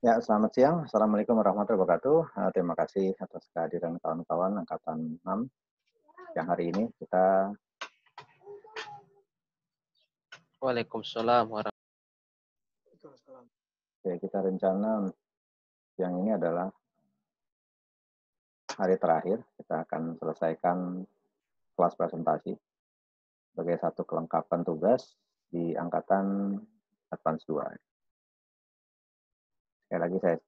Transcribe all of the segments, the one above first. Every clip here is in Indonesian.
Ya, selamat siang. Assalamualaikum warahmatullahi wabarakatuh. Terima kasih atas kehadiran kawan-kawan Angkatan 6 yang hari ini Waalaikumsalam kita rencana yang ini adalah hari terakhir. Kita akan selesaikan kelas presentasi sebagai satu kelengkapan tugas di Angkatan Advance 2. Sekali lagi saya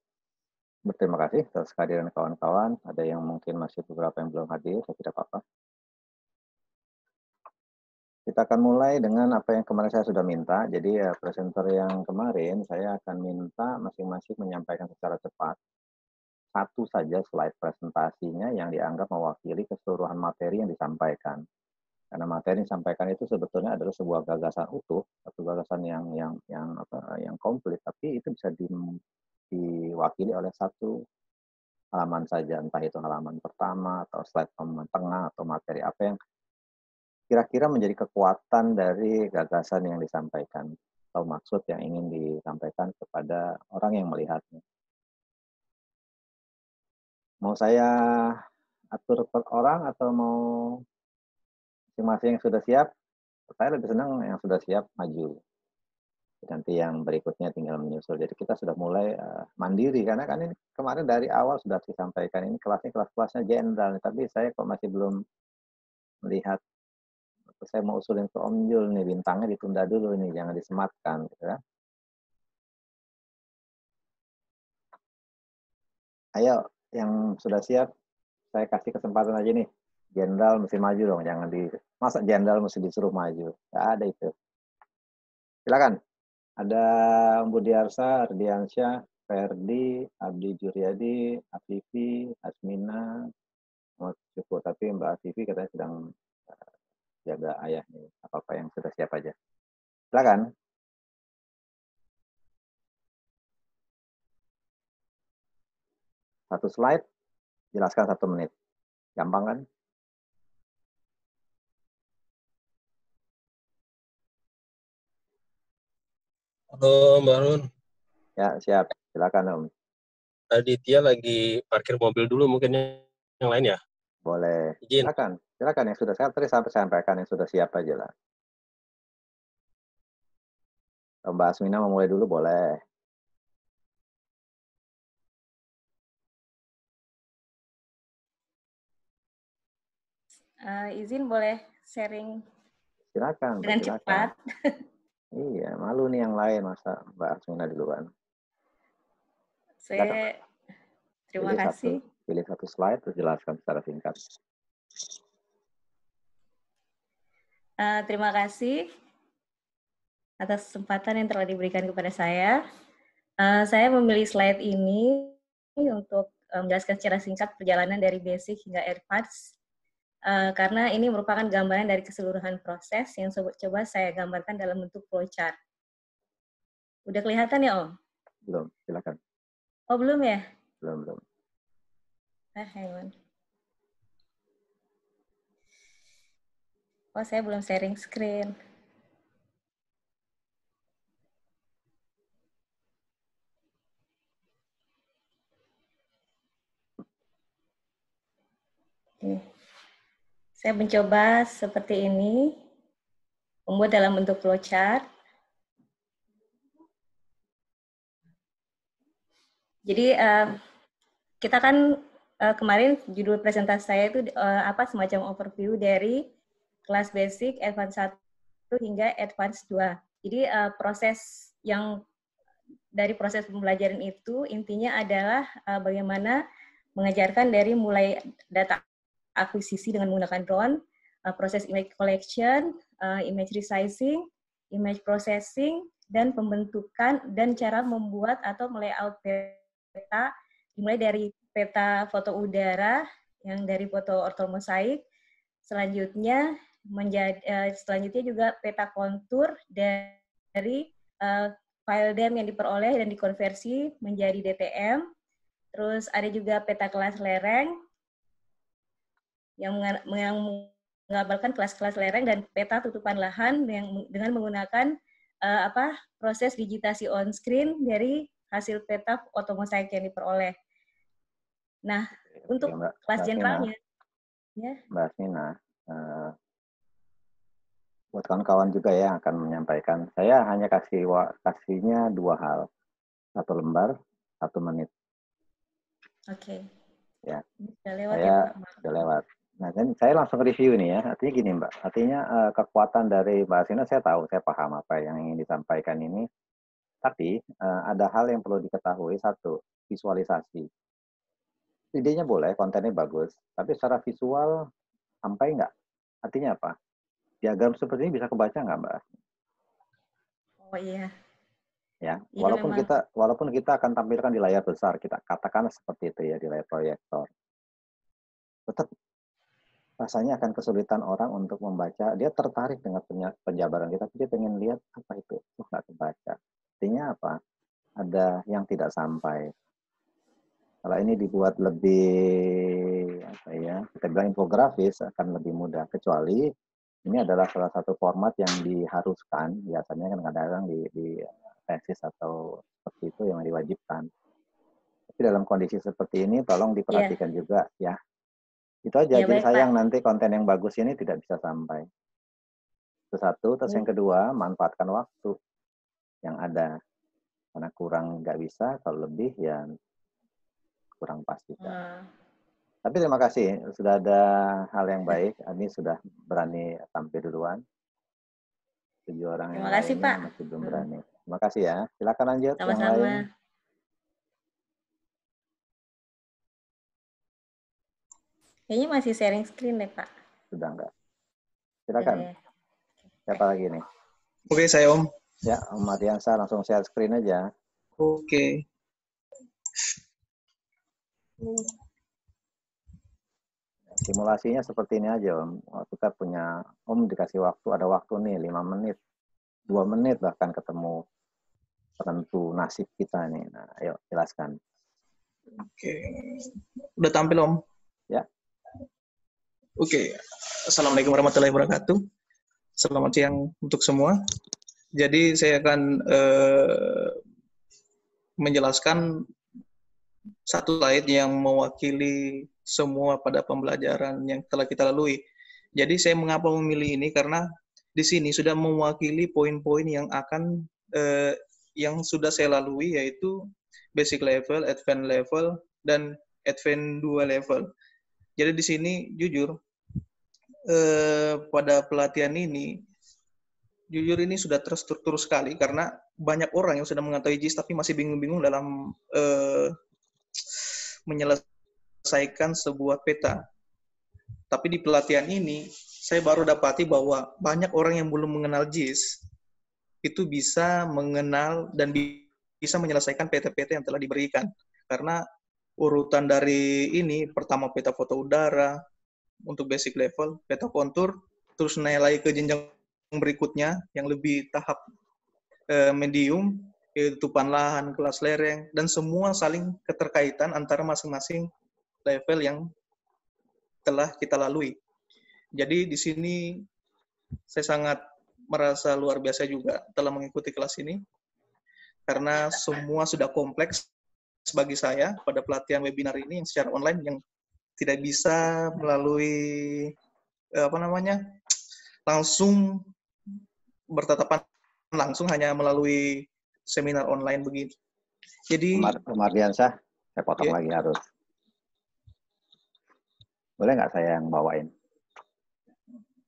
berterima kasih atas kehadiran kawan-kawan. Ada yang mungkin masih beberapa yang belum hadir, saya tidak apa-apa. Kita akan mulai dengan apa yang kemarin saya sudah minta. Jadi presenter yang kemarin saya akan minta masing-masing menyampaikan secara cepat satu saja slide presentasinya yang dianggap mewakili keseluruhan materi yang disampaikan. Karena materi yang disampaikan itu sebetulnya adalah sebuah gagasan utuh, satu gagasan yang komplit, tapi itu bisa diwakili oleh satu halaman saja, entah itu halaman pertama atau slide tengah atau materi apa yang kira-kira menjadi kekuatan dari gagasan yang disampaikan atau maksud yang ingin disampaikan kepada orang yang melihatnya. Mau saya atur per orang atau mau masing-masing yang sudah siap? Saya lebih senang yang sudah siap maju. Nanti yang berikutnya tinggal menyusul. Jadi kita sudah mulai mandiri karena kan ini kemarin dari awal sudah disampaikan ini kelas-kelasnya jenderal, tapi saya kok masih belum melihat. Saya mau usulin ke Om Jul nih, bintangnya ditunda dulu nih, jangan disematkan gitu ya. Ayo, yang sudah siap, saya kasih kesempatan aja nih. Jenderal mesti maju dong, jangan masa jenderal mesti disuruh maju. Nggak ada itu. Silakan. Ada Budiarsa, Ardiansyah, Ferdi, Abdi Juryadi, Afifi, Asmina, cukup. Tapi Mbak Afifi katanya sedang jaga ayahnya. Apa-apa yang sudah siap aja. Silakan. Satu slide, jelaskan 1 menit. Gampang kan? Halo Mbak Arun. Ya, siap. Silakan Om. Aditya lagi parkir mobil dulu mungkin yang lain ya? Boleh. Izin. Silakan. Silakan yang sudah siap. Tadi sampai sampaikan yang sudah siap aja lah. Mbak Asmina mau mulai dulu boleh. Izin boleh sharing Silakan. dengan silakan. cepat. Iya, malu nih yang lain masa Mbak Asmina duluan. Saya terima kasih. Pilih satu slide, terus jelaskan secara singkat. Terima kasih atas kesempatan yang telah diberikan kepada saya. Saya memilih slide ini untuk menjelaskan secara singkat perjalanan dari basic hingga advance, karena ini merupakan gambaran dari keseluruhan proses yang coba saya gambarkan dalam bentuk flowchart. Udah kelihatan ya, Om? Belum, silakan. Oh, belum ya? Belum. Hang on. Oh, saya belum sharing screen. Saya mencoba seperti ini, membuat dalam bentuk flowchart. Jadi kita kan kemarin judul presentasi saya itu semacam overview dari kelas basic advance 1 hingga advance 2. Jadi proses yang dari proses pembelajaran itu intinya adalah bagaimana mengajarkan dari mulai data akuisisi dengan menggunakan drone, proses image collection, image resizing, image processing, dan pembentukan dan cara membuat atau melayout peta, dimulai dari peta foto udara yang dari foto ortomosaik, selanjutnya juga peta kontur dari file DEM yang diperoleh dan dikonversi menjadi DTM. Terus ada juga peta kelas lereng yang menggambarkan kelas-kelas lereng dan peta tutupan lahan dengan menggunakan proses digitasi on screen dari hasil peta fotomosaik yang diperoleh. Nah, untuk Mbak kelas Mbak Asmina, generalnya, ya. Mbak Asmina, buat kawan-kawan juga ya akan menyampaikan. Saya hanya kasihnya 2 hal, 1 lembar, 1 menit. Oke. Ya, Sudah lewat ya, saya Pak. sudah lewat. Nah, dan saya langsung review nih ya. Artinya gini, Mbak. Artinya kekuatan dari Mbak Asmina saya tahu, saya paham apa yang ingin disampaikan ini. Tapi ada hal yang perlu diketahui. 1, visualisasi. Idenya boleh, kontennya bagus, tapi secara visual sampai nggak? Artinya apa? Diagram seperti ini bisa kebaca nggak, Mbak? Oh iya. Ya, Iya memang. walaupun kita akan tampilkan di layar besar, kita katakanlah seperti itu ya, di layar proyektor. Tetap rasanya akan kesulitan orang untuk membaca. Dia tertarik dengan penjabaran kita, tapi dia pengen lihat apa itu. Nggak kebaca. Artinya apa? Ada yang tidak sampai. Kalau ini dibuat lebih apa ya, kita bilang infografis akan lebih mudah. Kecuali ini adalah salah satu format yang diharuskan, biasanya kan kadang-kadang di tesis atau seperti itu yang diwajibkan. Tapi dalam kondisi seperti ini tolong diperhatikan juga ya. Itu aja, Ya, jadi baik, sayang Pak. nanti konten yang bagus ini tidak bisa sampai. Itu 1, terus yang kedua, manfaatkan waktu yang ada. Karena kurang nggak bisa, kalau lebih ya kurang pas juga. Tapi terima kasih, sudah ada hal yang baik. Ini sudah berani tampil duluan. 7 orang yang Terima kasih, lainnya Pak. masih belum berani. Terima kasih ya. Silakan lanjut yang lain. Sama-sama. Kayaknya masih sharing screen deh, Pak. Sudah enggak? Sudah Silakan. ya. Siapa lagi nih? Oke, saya Om. Ya, Om Ardiansa langsung share screen aja. Oke. Simulasinya seperti ini aja, Om. Kita punya, Om dikasih waktu, ada waktu nih 5 menit, 2 menit bahkan ketemu penentu nasib kita nih. Nah, ayo jelaskan. Oke. Udah tampil, Om? Ya. Oke. Assalamualaikum warahmatullahi wabarakatuh. Selamat siang untuk semua. Jadi saya akan menjelaskan satu slide yang mewakili semua pada pembelajaran yang telah kita lalui. Jadi saya mengapa memilih ini karena di sini sudah mewakili poin-poin yang akan yang sudah saya lalui, yaitu basic level, advanced level, dan advanced 2 level. Jadi di sini jujur pada pelatihan ini jujur ini sudah terstruktur sekali karena banyak orang yang sudah mengetahui JIS tapi masih bingung-bingung dalam menyelesaikan sebuah peta. Tapi di pelatihan ini saya baru dapati bahwa banyak orang yang belum mengenal JIS itu bisa mengenal dan bisa menyelesaikan peta-peta yang telah diberikan. Karena urutan dari ini, pertama peta foto udara untuk basic level, peta kontur, terus naik lagi ke jenjang berikutnya yang lebih tahap medium, yaitu tutupan lahan, kelas lereng, dan semua saling keterkaitan antara masing-masing level yang telah kita lalui. Jadi di sini saya sangat merasa luar biasa juga telah mengikuti kelas ini, karena semua sudah kompleks bagi saya pada pelatihan webinar ini yang secara online yang tidak bisa melalui langsung bertatapan langsung, hanya melalui seminar online begini. Jadi Om Ardiansa, saya potong lagi harus. Boleh nggak saya yang bawain?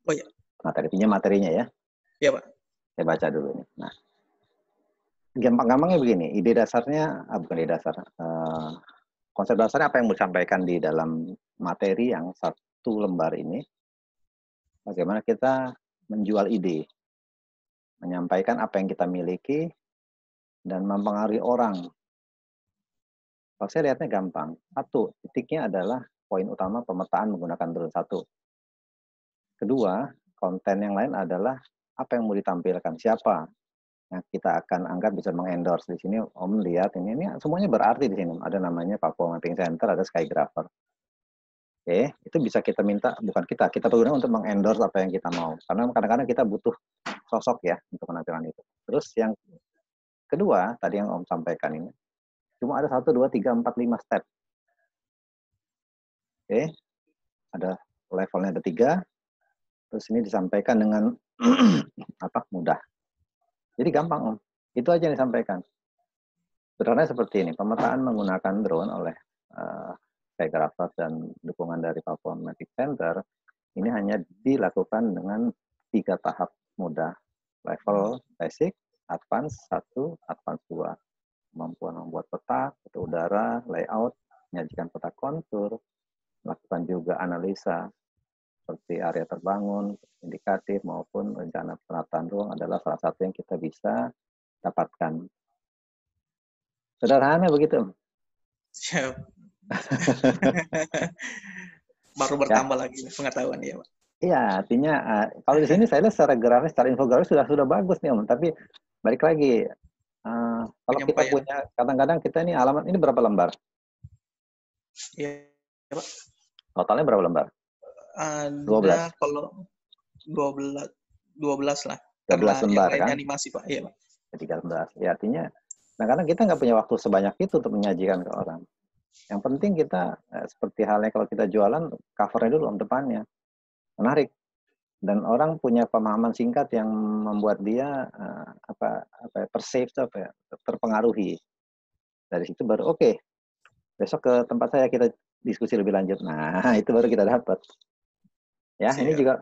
Oh ya. Materinya ya? Ya, Pak. Saya baca dulu nih. Nah, gampang-gampangnya begini, ide dasarnya, bukan ide dasar, konsep dasarnya apa yang mau disampaikan di dalam materi yang 1 lembar ini, bagaimana kita menjual ide, menyampaikan apa yang kita miliki, dan mempengaruhi orang. Kalau saya lihatnya gampang. 1, titiknya adalah poin utama pemetaan menggunakan drone 1. Kedua, konten yang lain adalah apa yang mau ditampilkan, siapa yang kita akan anggap bisa mengendorse. Di sini Om lihat ini semuanya berarti di sini. Ada namanya Papua Mapping Center, ada Skygrapher. Oke, itu bisa kita minta, bukan kita berguna untuk mengendorse apa yang kita mau. Karena kadang-kadang kita butuh sosok ya untuk penampilan itu. Terus yang kedua, tadi yang Om sampaikan ini, Cuma ada 1, 2, 3, 4, 5 step. Oke, ada levelnya ada 3. Terus ini disampaikan dengan mudah. Jadi gampang Om. Itu aja yang disampaikan. Sederhananya seperti ini. Pemetaan menggunakan drone oleh Skygrapher dan dukungan dari Papua Mapping Center ini hanya dilakukan dengan 3 tahap mudah. Level basic, advance 1, advance 2. Kemampuan membuat peta udara, layout, menyajikan peta kontur, melakukan juga analisa seperti area terbangun, indikatif maupun rencana penataan ruang adalah salah satu yang kita bisa dapatkan. Sederhana begitu. Siap. Baru bertambah lagi pengetahuan ya, Pak. Iya, artinya kalau di sini saya lihat secara grafis, secara infografis sudah bagus nih Om. Tapi balik lagi, kalau kita punya, kadang-kadang kita ini alamat ini berapa lembar? Iya, Pak. Totalnya berapa lembar? 12. Kalau 12 lah. 12 lembar kan? Animasi, Pak. Iya, Pak. 13. Ya, artinya kadang-kadang kita nggak punya waktu sebanyak itu untuk menyajikan ke orang. Yang penting kita seperti halnya kalau kita jualan, covernya dulu Om, depannya. Menarik. Dan orang punya pemahaman singkat yang membuat dia perceive terpengaruhi. Dari situ baru oke. Besok ke tempat saya kita diskusi lebih lanjut. Nah, itu baru kita dapat. Ya, ini juga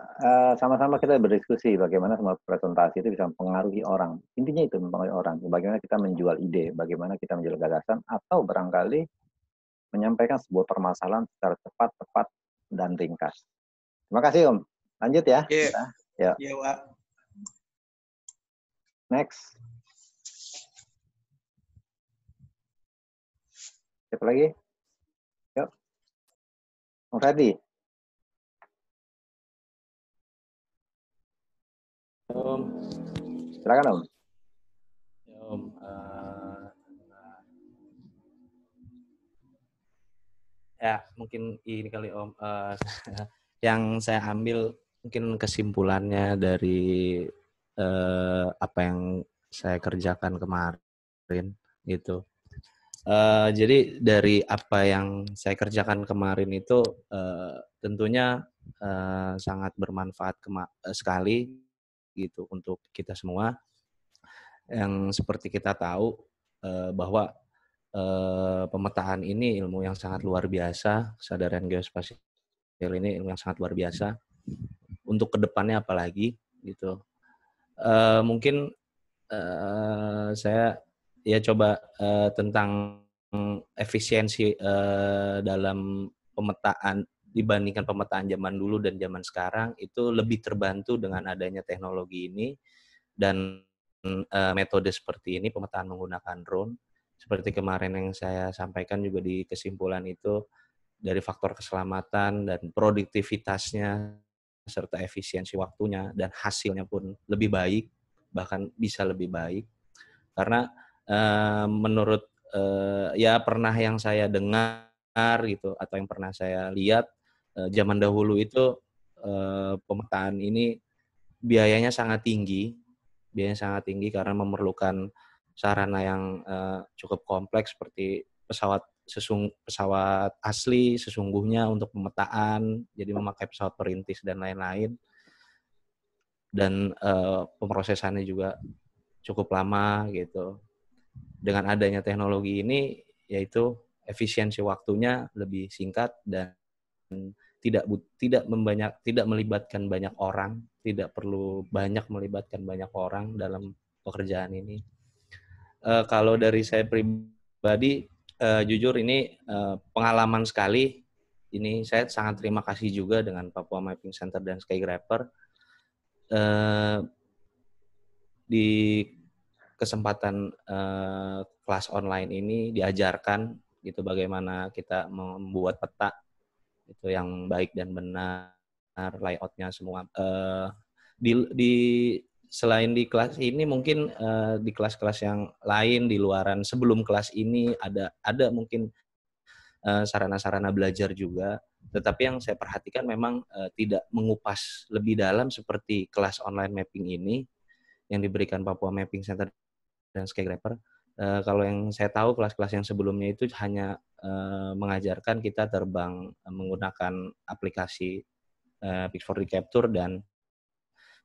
sama-sama kita berdiskusi bagaimana semua presentasi itu bisa mempengaruhi orang. Intinya itu mempengaruhi orang. Bagaimana kita menjual ide, bagaimana kita menjual gagasan, atau barangkali menyampaikan sebuah permasalahan secara cepat, tepat, dan ringkas. Terima kasih Om. Lanjut ya. Iya, Pak. Next. Siapa lagi? Yuk. Om Ferdi. Om. Silakan Om. Ya, Om. Ya, mungkin ini kali Om. Yang saya ambil mungkin kesimpulannya dari apa yang saya kerjakan kemarin gitu. Jadi dari apa yang saya kerjakan kemarin itu tentunya sangat bermanfaat sekali gitu untuk kita semua. Yang seperti kita tahu bahwa pemetaan ini ilmu yang sangat luar biasa, kesadaran geospasial ini ilmu yang sangat luar biasa. Untuk kedepannya apalagi gitu. Mungkin saya ya coba tentang efisiensi dalam pemetaan dibandingkan pemetaan zaman dulu dan zaman sekarang itu lebih terbantu dengan adanya teknologi ini dan metode seperti ini, pemetaan menggunakan drone. Seperti kemarin yang saya sampaikan juga di kesimpulan itu, dari faktor keselamatan dan produktivitasnya serta efisiensi waktunya dan hasilnya pun lebih baik, bahkan bisa lebih baik. Karena menurut ya pernah yang saya dengar gitu atau yang pernah saya lihat zaman dahulu itu pemetaan ini biayanya sangat tinggi karena memerlukan sarana yang cukup kompleks seperti pesawat asli sesungguhnya untuk pemetaan, jadi memakai pesawat perintis dan lain-lain. Dan pemrosesannya juga cukup lama gitu. Dengan adanya teknologi ini, yaitu efisiensi waktunya lebih singkat dan tidak melibatkan banyak orang, tidak perlu banyak melibatkan banyak orang dalam pekerjaan ini. Kalau dari saya pribadi, jujur ini pengalaman sekali. Ini saya sangat terima kasih juga dengan Papua Mapping Center dan Skygrapher. Di kesempatan kelas online ini diajarkan gitu bagaimana kita membuat peta itu yang baik dan benar, layoutnya semua. Selain di kelas ini mungkin di kelas-kelas yang lain di luaran sebelum kelas ini ada mungkin sarana-sarana belajar juga, tetapi yang saya perhatikan memang tidak mengupas lebih dalam seperti kelas online mapping ini yang diberikan Papua Mapping Center dan Skygrapher. Kalau yang saya tahu kelas-kelas yang sebelumnya itu hanya mengajarkan kita terbang menggunakan aplikasi Pix4D Capture dan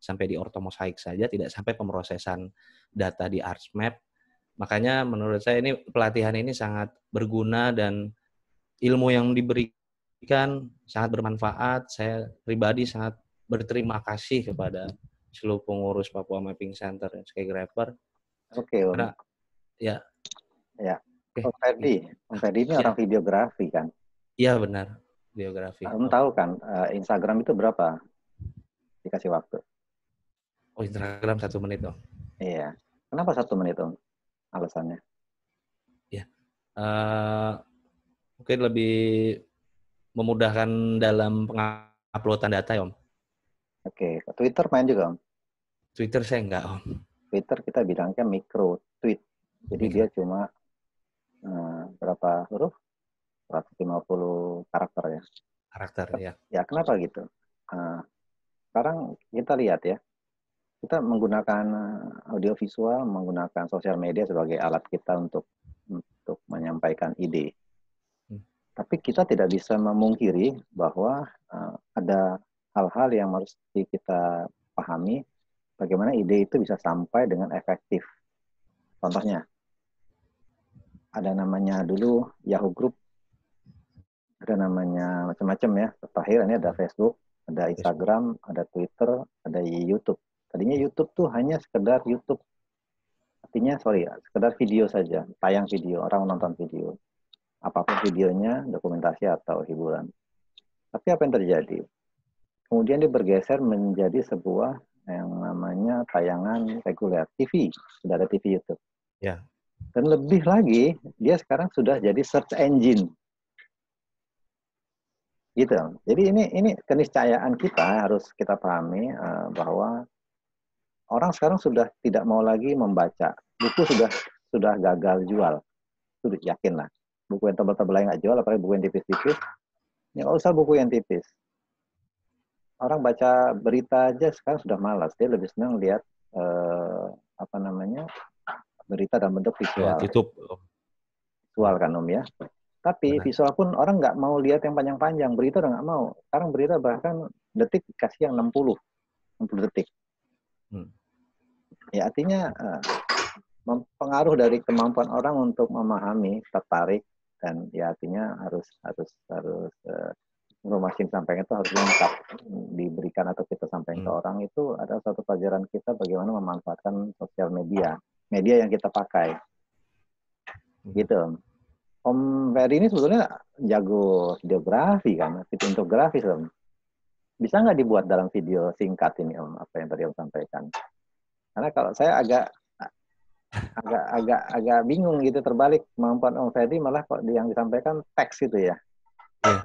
sampai di ortomosaik saja, tidak sampai pemrosesan data di ArchMap. Makanya menurut saya ini pelatihan ini sangat berguna dan ilmu yang diberikan sangat bermanfaat. Saya pribadi sangat berterima kasih kepada seluruh pengurus Papua Mapping Center dan Skygrapher. Oke, Om. Karena ya. Ya. Oke. Om Ferdi ini Ya. orang videografi kan? Iya benar, videografi. Om tahu kan Instagram itu berapa dikasih waktu? Oh, Instagram 1 menit dong. Iya. Kenapa 1 menit, Om? Alasannya? Ya. Mungkin lebih memudahkan dalam penguploadan data ya, Om. Oke. Twitter main juga, Om? Twitter saya enggak, Om. Twitter kita bilangnya micro tweet. Jadi dia cuma berapa huruf? 150 karakter ya. Karakter ya. Ya, kenapa gitu? Sekarang kita lihat ya, kita menggunakan audiovisual, menggunakan sosial media sebagai alat kita untuk menyampaikan ide. Tapi kita tidak bisa memungkiri bahwa ada hal-hal yang harus kita pahami, bagaimana ide itu bisa sampai dengan efektif. Contohnya, ada namanya dulu Yahoo Group, ada namanya macam-macam ya. Terakhir ini ada Facebook, ada Instagram, ada Twitter, ada YouTube. Tadinya YouTube tuh hanya sekedar YouTube. Artinya, sekedar video saja, tayang video, orang menonton video. Apapun videonya, dokumentasi atau hiburan. Tapi apa yang terjadi? Kemudian dia bergeser menjadi sebuah yang namanya tayangan reguler, TV. Sudah ada TV YouTube. Ya. Dan lebih lagi, dia sekarang sudah jadi search engine. Gitu. Jadi ini keniscayaan kita harus kita pahami bahwa orang sekarang sudah tidak mau lagi membaca. Buku sudah gagal jual. Sudah yakin lah. Buku yang tebal-tebal yang nggak jual, apalagi buku yang tipis-tipis. Ya nggak usah buku yang tipis. Orang baca berita aja sekarang sudah malas. Dia lebih senang lihat berita dalam bentuk visual. Ya, YouTube. Visual kan Om ya. Tapi Benar. visual pun orang nggak mau lihat yang panjang-panjang. Berita udah nggak mau. Sekarang berita bahkan detik dikasih yang 60 detik. Ya artinya pengaruh dari kemampuan orang untuk memahami, tertarik, dan ya artinya harus informasi yang disampaikan itu harus lengkap diberikan atau kita sampaikan ke orang. Itu adalah satu pelajaran kita bagaimana memanfaatkan sosial media yang kita pakai. Gitu. Om Ferdi ini sebetulnya jago videografi kan, videografi Om. Bisa nggak dibuat dalam video singkat ini Om, apa yang tadi Om sampaikan? Karena kalau saya agak bingung gitu, terbalik kemampuan Om Ferdi malah kok yang disampaikan teks gitu ya. Iya.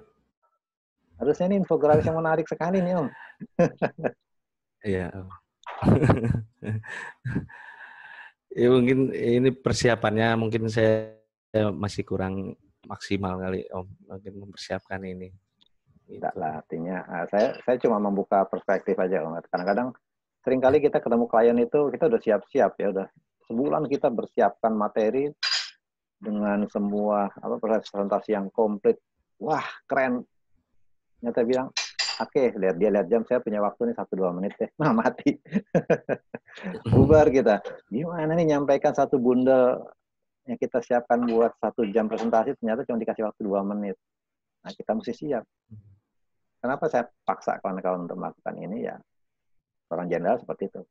Harusnya ini infografis yang menarik sekali nih Om. Iya. Ya mungkin ini persiapannya mungkin saya masih kurang maksimal kali Om, mungkin mempersiapkan ini. Tidak lah, artinya saya cuma membuka perspektif aja Om. Kadang-kadang seringkali kita ketemu klien itu kita udah siap-siap ya, udah sebulan kita bersiapkan materi dengan semua presentasi yang komplit. Wah, keren. Nyata bilang, oke, lihat jam, saya punya waktu nih 1-2 menit deh. Nah, mati. Bubar kita. Gimana nih nyampaikan satu bundel yang kita siapkan buat 1 jam presentasi, ternyata cuma dikasih waktu 2 menit. Nah, kita mesti siap. Kenapa saya paksa kawan-kawan untuk melakukan ini? Ya, orang jenderal seperti itu.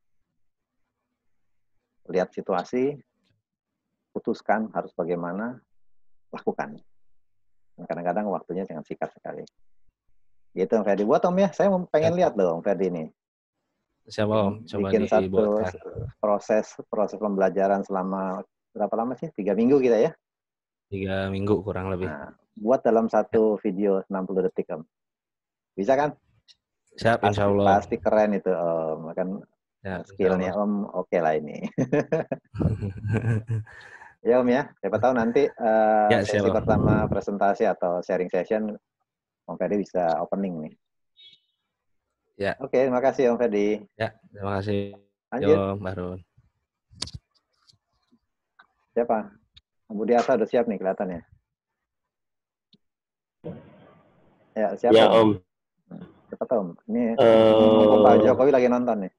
Lihat situasi, putuskan harus bagaimana, lakukan. Kadang-kadang waktunya sangat singkat sekali. Gitu Om Ferdi. Buat Om ya, saya pengen lihat loh Om Ferdi ini. Siapa Om? Coba bikin dibuatkan. Proses pembelajaran selama berapa lama sih? 3 minggu kita ya? 3 minggu kurang lebih. Nah, buat dalam satu video 60 detik Om. Bisa kan? Siap, insya Allah. Pasti keren itu Om. Kan ya, skillnya Om oke lah ini. Ya Om ya, siapa tahu nanti sesi pertama presentasi atau sharing session Om Ferdi bisa opening nih. Ya. Oke, terima kasih Om Ferdi. Ya, terima kasih. Lanjut. Yo, Mbak Run. Siapa? Budi Asa udah siap nih kelihatannya. Ya, siapa? Ya, Om. Cepat, Om. Ini mumpung Pak Jokowi lagi nonton nih.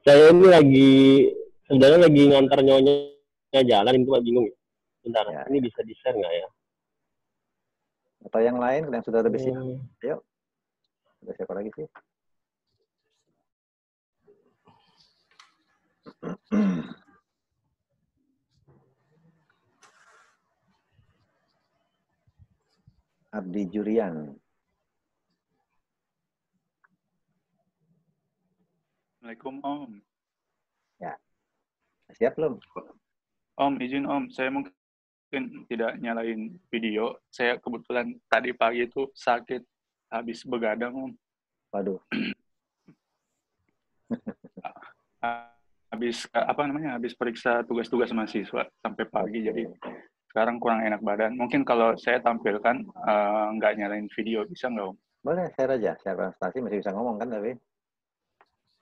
Saya ini sebenarnya lagi ngantar nyonya jalan, itu bingung ya. Bentar, Ya, ini bisa di-share nggak ya? Atau yang lain yang sudah lebih siap. Ayo. Sudah siapa lagi sih? Abdi Jurian. Assalamualaikum Om. Ya. Siap belum? Om, izin Om, saya mungkin tidak nyalain video. Saya kebetulan tadi pagi itu sakit habis begadang Om. Waduh. Habis periksa tugas-tugas mahasiswa sampai pagi, jadi sekarang kurang enak badan. Mungkin kalau saya tampilkan nggak nyalain video, bisa nggak Om? Boleh, share aja. Share presentasi masih bisa ngomong kan tapi?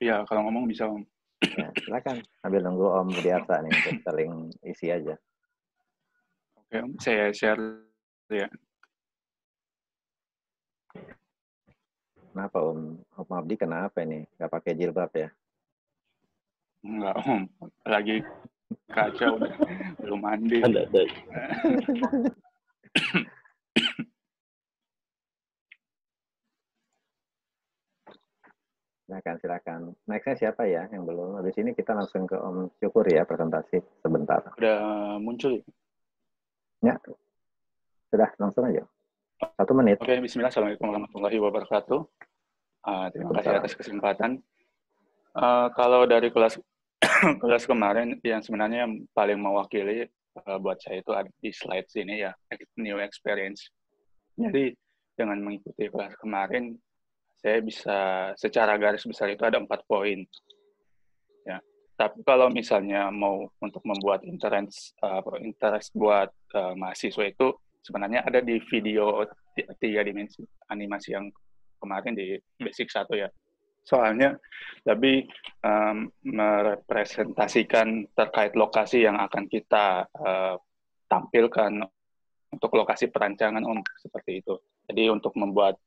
Iya, kalau ngomong bisa Om. Ya, silakan. Sambil nunggu Om Budi Asa nih untuk saling isi aja. Oke Om, saya share ya. Kenapa Om Abdi kenapa ini? Nggak pakai jilbab ya? Enggak Om, lagi kacau, belum mandi. Ada. Silakan. Next-nya siapa ya yang belum? Habis ini kita langsung ke Om Syukur ya, presentasi sebentar. Udah muncul ya? Ya, sudah langsung aja. 1 menit. Oke, bismillah. Assalamualaikum warahmatullahi wabarakatuh. Terima kasih atas kesempatan. Kalau dari kelas kemarin, yang sebenarnya yang paling mewakili buat saya itu ada di slide sini ya, new experience. Jadi dengan mengikuti kelas kemarin, saya bisa secara garis besar itu ada 4 poin. Ya. Tapi kalau misalnya mau untuk membuat interest buat mahasiswa itu sebenarnya ada di video 3 dimensi animasi yang kemarin di basic 1 ya. Soalnya lebih merepresentasikan terkait lokasi yang akan kita tampilkan untuk lokasi perancangan seperti itu. Jadi untuk membuat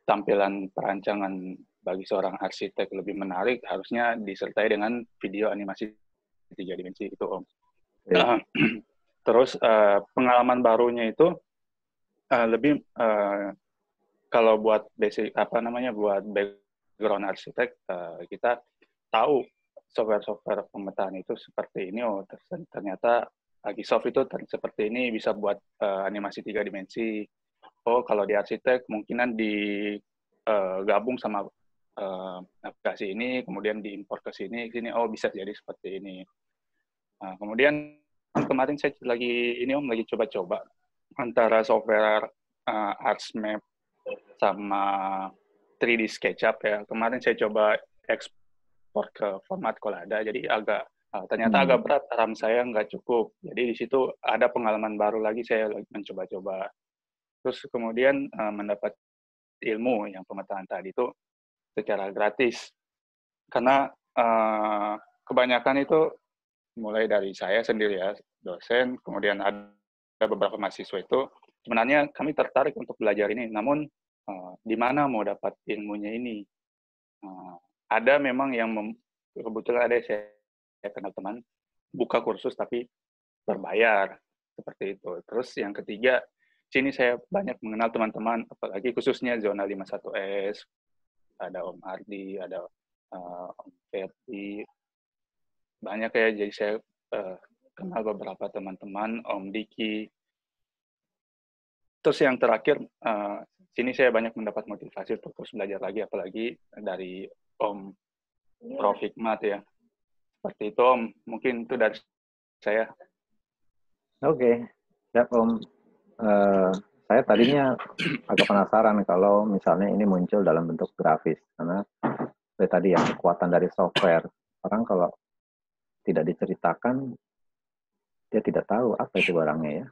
tampilan perancangan bagi seorang arsitek lebih menarik, harusnya disertai dengan video animasi 3 dimensi itu Om. Terus pengalaman barunya itu lebih kalau buat basic buat background arsitek, kita tahu software pemetaan itu seperti ini. Oh, ternyata Agisoft itu seperti ini, bisa buat animasi 3 dimensi. Oh, kalau di arsitek mungkinan digabung sama aplikasi ini, kemudian diimpor ke sini. Oh, bisa jadi seperti ini. Kemudian kemarin saya lagi coba-coba antara software ArtsMap sama 3D SketchUp ya. Kemarin saya coba ekspor ke format Collada, jadi ternyata agak berat, RAM saya nggak cukup. Jadi di situ ada pengalaman baru lagi, saya mencoba-coba. Terus kemudian mendapat ilmu yang pemetaan tadi itu secara gratis. Karena kebanyakan itu mulai dari saya sendiri ya, dosen, kemudian ada beberapa mahasiswa itu, sebenarnya kami tertarik untuk belajar ini, namun di mana mau dapat ilmunya ini? Ada memang yang kebetulan ada saya kenal teman buka kursus tapi berbayar seperti itu. Terus yang ketiga, sini saya banyak mengenal teman-teman, apalagi khususnya zona 51S, ada Om Ardi, ada Om Ferdi, banyak ya. Jadi saya kenal beberapa teman-teman, Om Diki. Terus yang terakhir, sini saya banyak mendapat motivasi untuk terus belajar lagi, apalagi dari Om Prof. Hikmat ya. Seperti itu Om, mungkin itu dari saya. Oke, siap Om. Saya tadinya agak penasaran kalau misalnya ini muncul dalam bentuk grafis, karena seperti tadi ya, kekuatan dari software. Orang kalau tidak diceritakan, dia tidak tahu apa itu barangnya ya.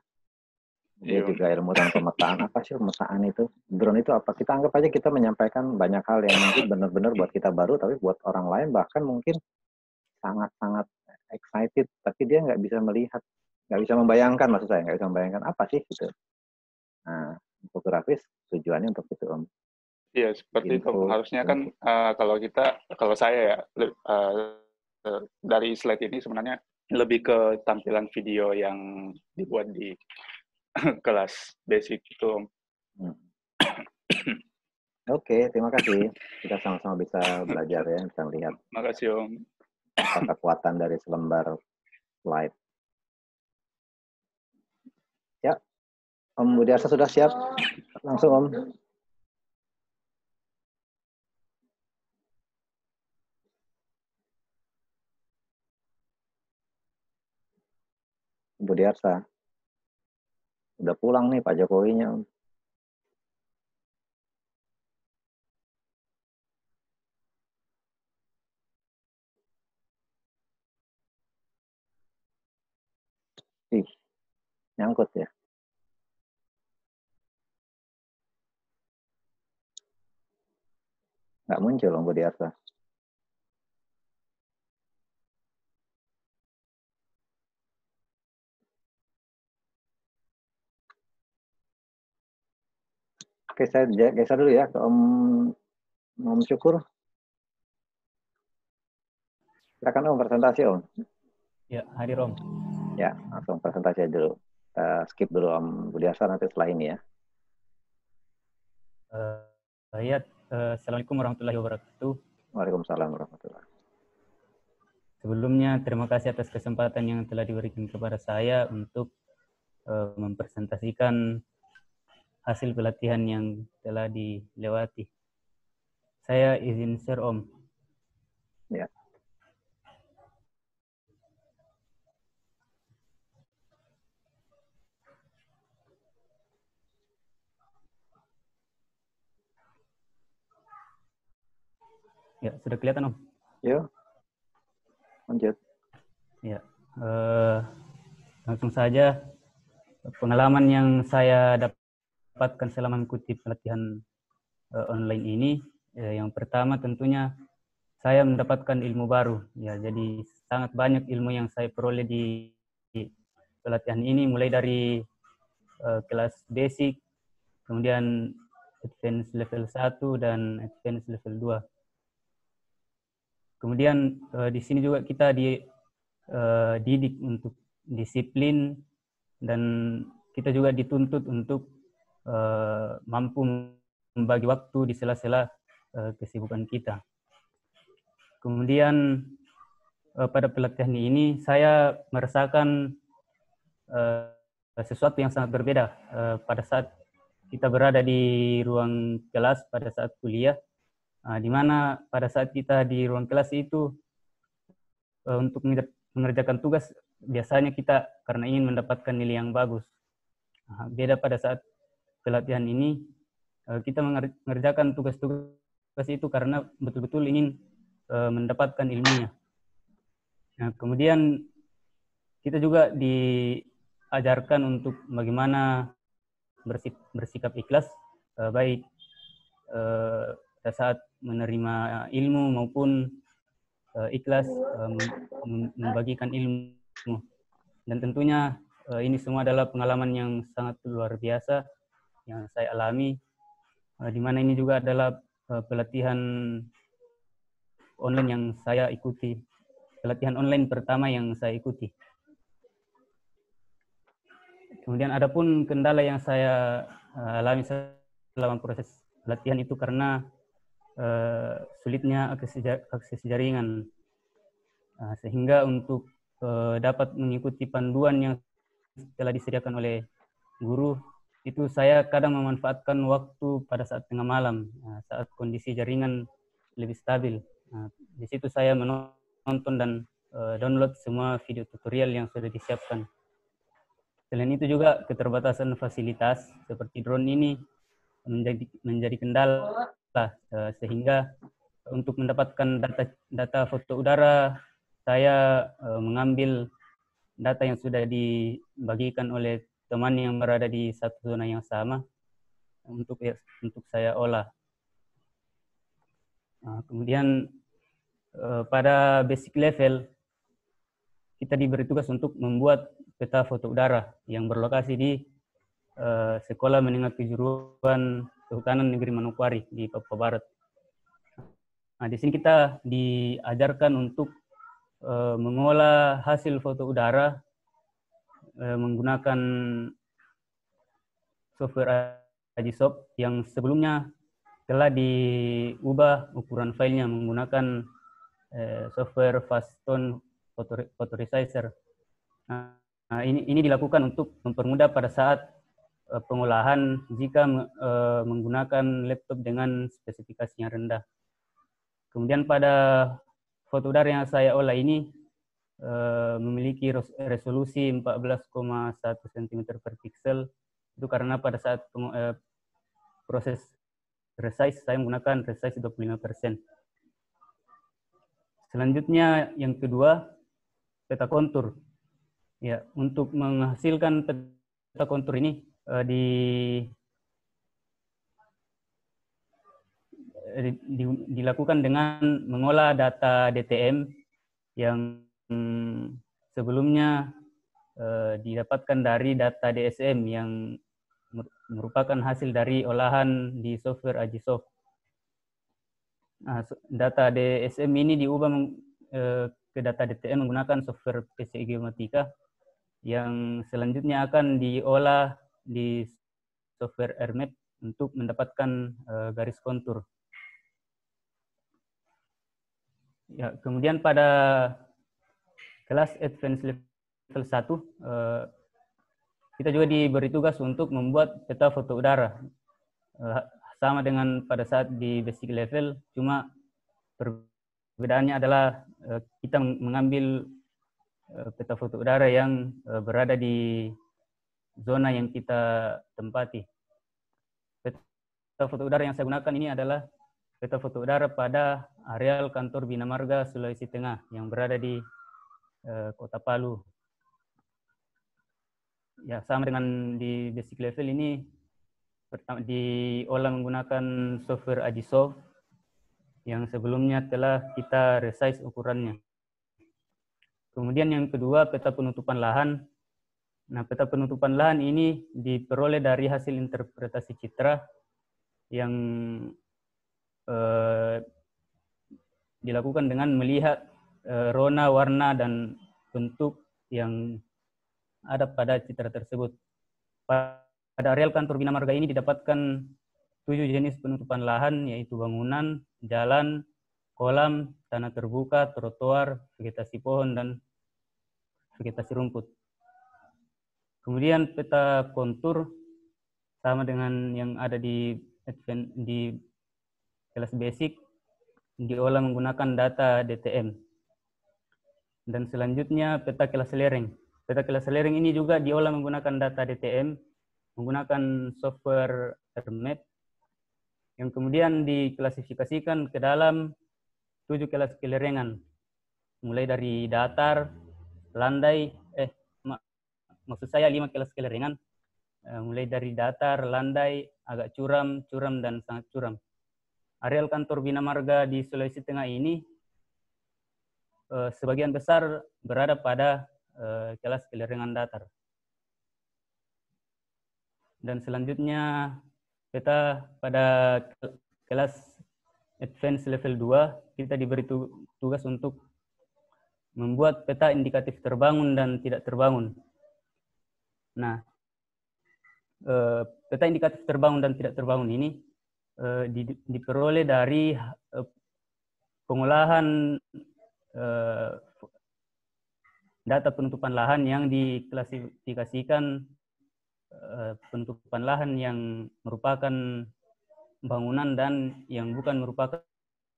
Dia juga ilmu tentang pemetaan. Apa sih pemetaan itu? Drone itu apa? Kita anggap aja kita menyampaikan banyak hal yang mungkin benar-benar buat kita baru, tapi buat orang lain bahkan mungkin sangat-sangat excited, tapi dia nggak bisa melihat, nggak bisa membayangkan, maksud saya nggak bisa membayangkan apa sih gitu. Nah, infografis tujuannya untuk itu Om. Iya, seperti itu. Info, Harusnya kan kalau saya ya, dari slide ini sebenarnya lebih ke tampilan video yang dibuat di kelas basic itu, Om. Oke, terima kasih. Kita sama-sama bisa belajar ya, bisa melihat Makasih, Om. apa kekuatan dari selembar slide. Ya, Om Budiarsa sudah siap? Langsung Om. Budiarsa. Udah pulang nih Pak Jokowinya Om. Ih, nyangkut ya. Nggak muncul Om Budiarsa. Oke, saya geser dulu ya ke Om Syukur. Silakan Om, presentasi Om. Ya, hadir Om. Ya, langsung presentasi dulu. Skip dulu Om Budiarsa nanti setelah ini ya. Assalamualaikum warahmatullahi wabarakatuh. Waalaikumsalam warahmatullahi wabarakatuh. Sebelumnya, terima kasih atas kesempatan yang telah diberikan kepada saya untuk mempresentasikan hasil pelatihan yang telah dilewati. Saya izin share Om. Ya. Ya, sudah kelihatan Om? Yuk, lanjut. Ya, langsung saja. Pengalaman yang saya dapatkan selama mengikuti pelatihan online ini, yang pertama tentunya saya mendapatkan ilmu baru. Ya, jadi sangat banyak ilmu yang saya peroleh di pelatihan ini, mulai dari kelas basic, kemudian advance level 1 dan advance level 2. Kemudian di sini juga kita dididik untuk disiplin, dan kita juga dituntut untuk mampu membagi waktu di sela-sela kesibukan kita. Kemudian pada pelatihan ini saya merasakan sesuatu yang sangat berbeda pada saat kita berada di ruang kelas pada saat kuliah, di mana pada saat kita di ruang kelas itu untuk mengerjakan tugas biasanya kita karena ingin mendapatkan nilai yang bagus. Beda pada saat pelatihan ini, kita mengerjakan tugas-tugas itu karena betul-betul ingin mendapatkan ilmunya. Nah, kemudian kita juga diajarkan untuk bagaimana bersikap ikhlas, baik pada saat menerima ilmu maupun ikhlas membagikan ilmu. Dan tentunya ini semua adalah pengalaman yang sangat luar biasa yang saya alami, di mana ini juga adalah pelatihan online yang saya ikuti, pelatihan online pertama yang saya ikuti. Kemudian ada pun kendala yang saya alami selama proses pelatihan itu karena sulitnya akses jaringan, sehingga untuk dapat mengikuti panduan yang telah disediakan oleh guru, itu saya kadang memanfaatkan waktu pada saat tengah malam, saat kondisi jaringan lebih stabil. Di situ saya menonton dan download semua video tutorial yang sudah disiapkan. Selain itu juga keterbatasan fasilitas seperti drone ini menjadi kendala, sehingga untuk mendapatkan data foto udara, saya mengambil data yang sudah dibagikan oleh teman yang berada di satu zona yang sama untuk saya olah. Kemudian pada basic level kita diberi tugas untuk membuat peta foto udara yang berlokasi di Sekolah Menengah Kejuruan Kehutanan Negeri Manokwari di Papua Barat. Nah, di sini kita diajarkan untuk mengolah hasil foto udara menggunakan software Agisoft yang sebelumnya telah diubah ukuran filenya menggunakan software Fastone Photoresizer. Nah, ini dilakukan untuk mempermudah pada saat pengolahan jika menggunakan laptop dengan spesifikasinya rendah. Kemudian pada foto udara yang saya olah ini memiliki resolusi 14,1 cm per pixel. Itu karena pada saat proses resize saya menggunakan resize 25%. Selanjutnya yang kedua, peta kontur. Ya, untuk menghasilkan peta kontur ini dilakukan dengan mengolah data DTM yang sebelumnya didapatkan dari data DSM yang merupakan hasil dari olahan di software Agisoft. Nah, data DSM ini diubah ke data DTM menggunakan software PCI Geomatika yang selanjutnya akan diolah di software RMap untuk mendapatkan garis kontur. Ya, kemudian pada kelas Advanced Level 1, kita juga diberi tugas untuk membuat peta foto udara. Sama dengan pada saat di basic level, cuma perbedaannya adalah kita mengambil peta foto udara yang berada di zona yang kita tempati. Peta foto udara yang saya gunakan ini adalah peta foto udara pada areal kantor Bina Marga Sulawesi Tengah yang berada di Kota Palu. Ya, sama dengan di basic level ini pertama diolah menggunakan software Agisoft yang sebelumnya telah kita resize ukurannya. Kemudian yang kedua, peta penutupan lahan. Nah, peta penutupan lahan ini diperoleh dari hasil interpretasi citra yang dilakukan dengan melihat rona, warna, dan bentuk yang ada pada citra tersebut. Pada areal kantor Bina Marga ini didapatkan 7 jenis penutupan lahan, yaitu bangunan, jalan, kolam, tanah terbuka, trotoar, vegetasi pohon, dan vegetasi rumput. Kemudian peta kontur sama dengan yang ada di kelas basic, diolah menggunakan data DTM. Dan selanjutnya peta kelas lereng. Peta kelas lereng ini juga diolah menggunakan data DTM, menggunakan software RMap, yang kemudian diklasifikasikan ke dalam 7 kelas kelerengan, mulai dari datar, landai, maksud saya 5 kelas kelerengan, mulai dari datar, landai, agak curam, curam, dan sangat curam. Areal kantor Bina Marga di Sulawesi Tengah ini sebagian besar berada pada kelas kelerengan datar. Dan selanjutnya peta pada kelas Advanced Level 2, kita diberi tugas untuk membuat peta indikatif terbangun dan tidak terbangun. Nah, peta indikatif terbangun dan tidak terbangun ini diperoleh dari pengolahan data penutupan lahan yang diklasifikasikan penutupan lahan yang merupakan bangunan dan yang bukan merupakan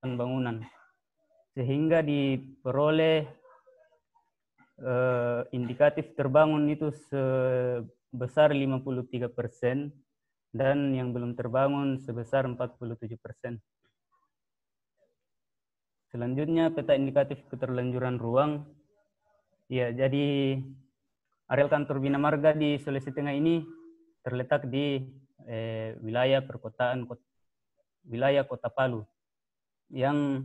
bangunan, sehingga diperoleh indikatif terbangun itu sebesar 53% dan yang belum terbangun sebesar 47%. Selanjutnya peta indikatif keterlanjuran ruang. Ya, jadi areal kantor Bina Marga di Sulawesi Tengah ini terletak di wilayah perkotaan wilayah Kota Palu yang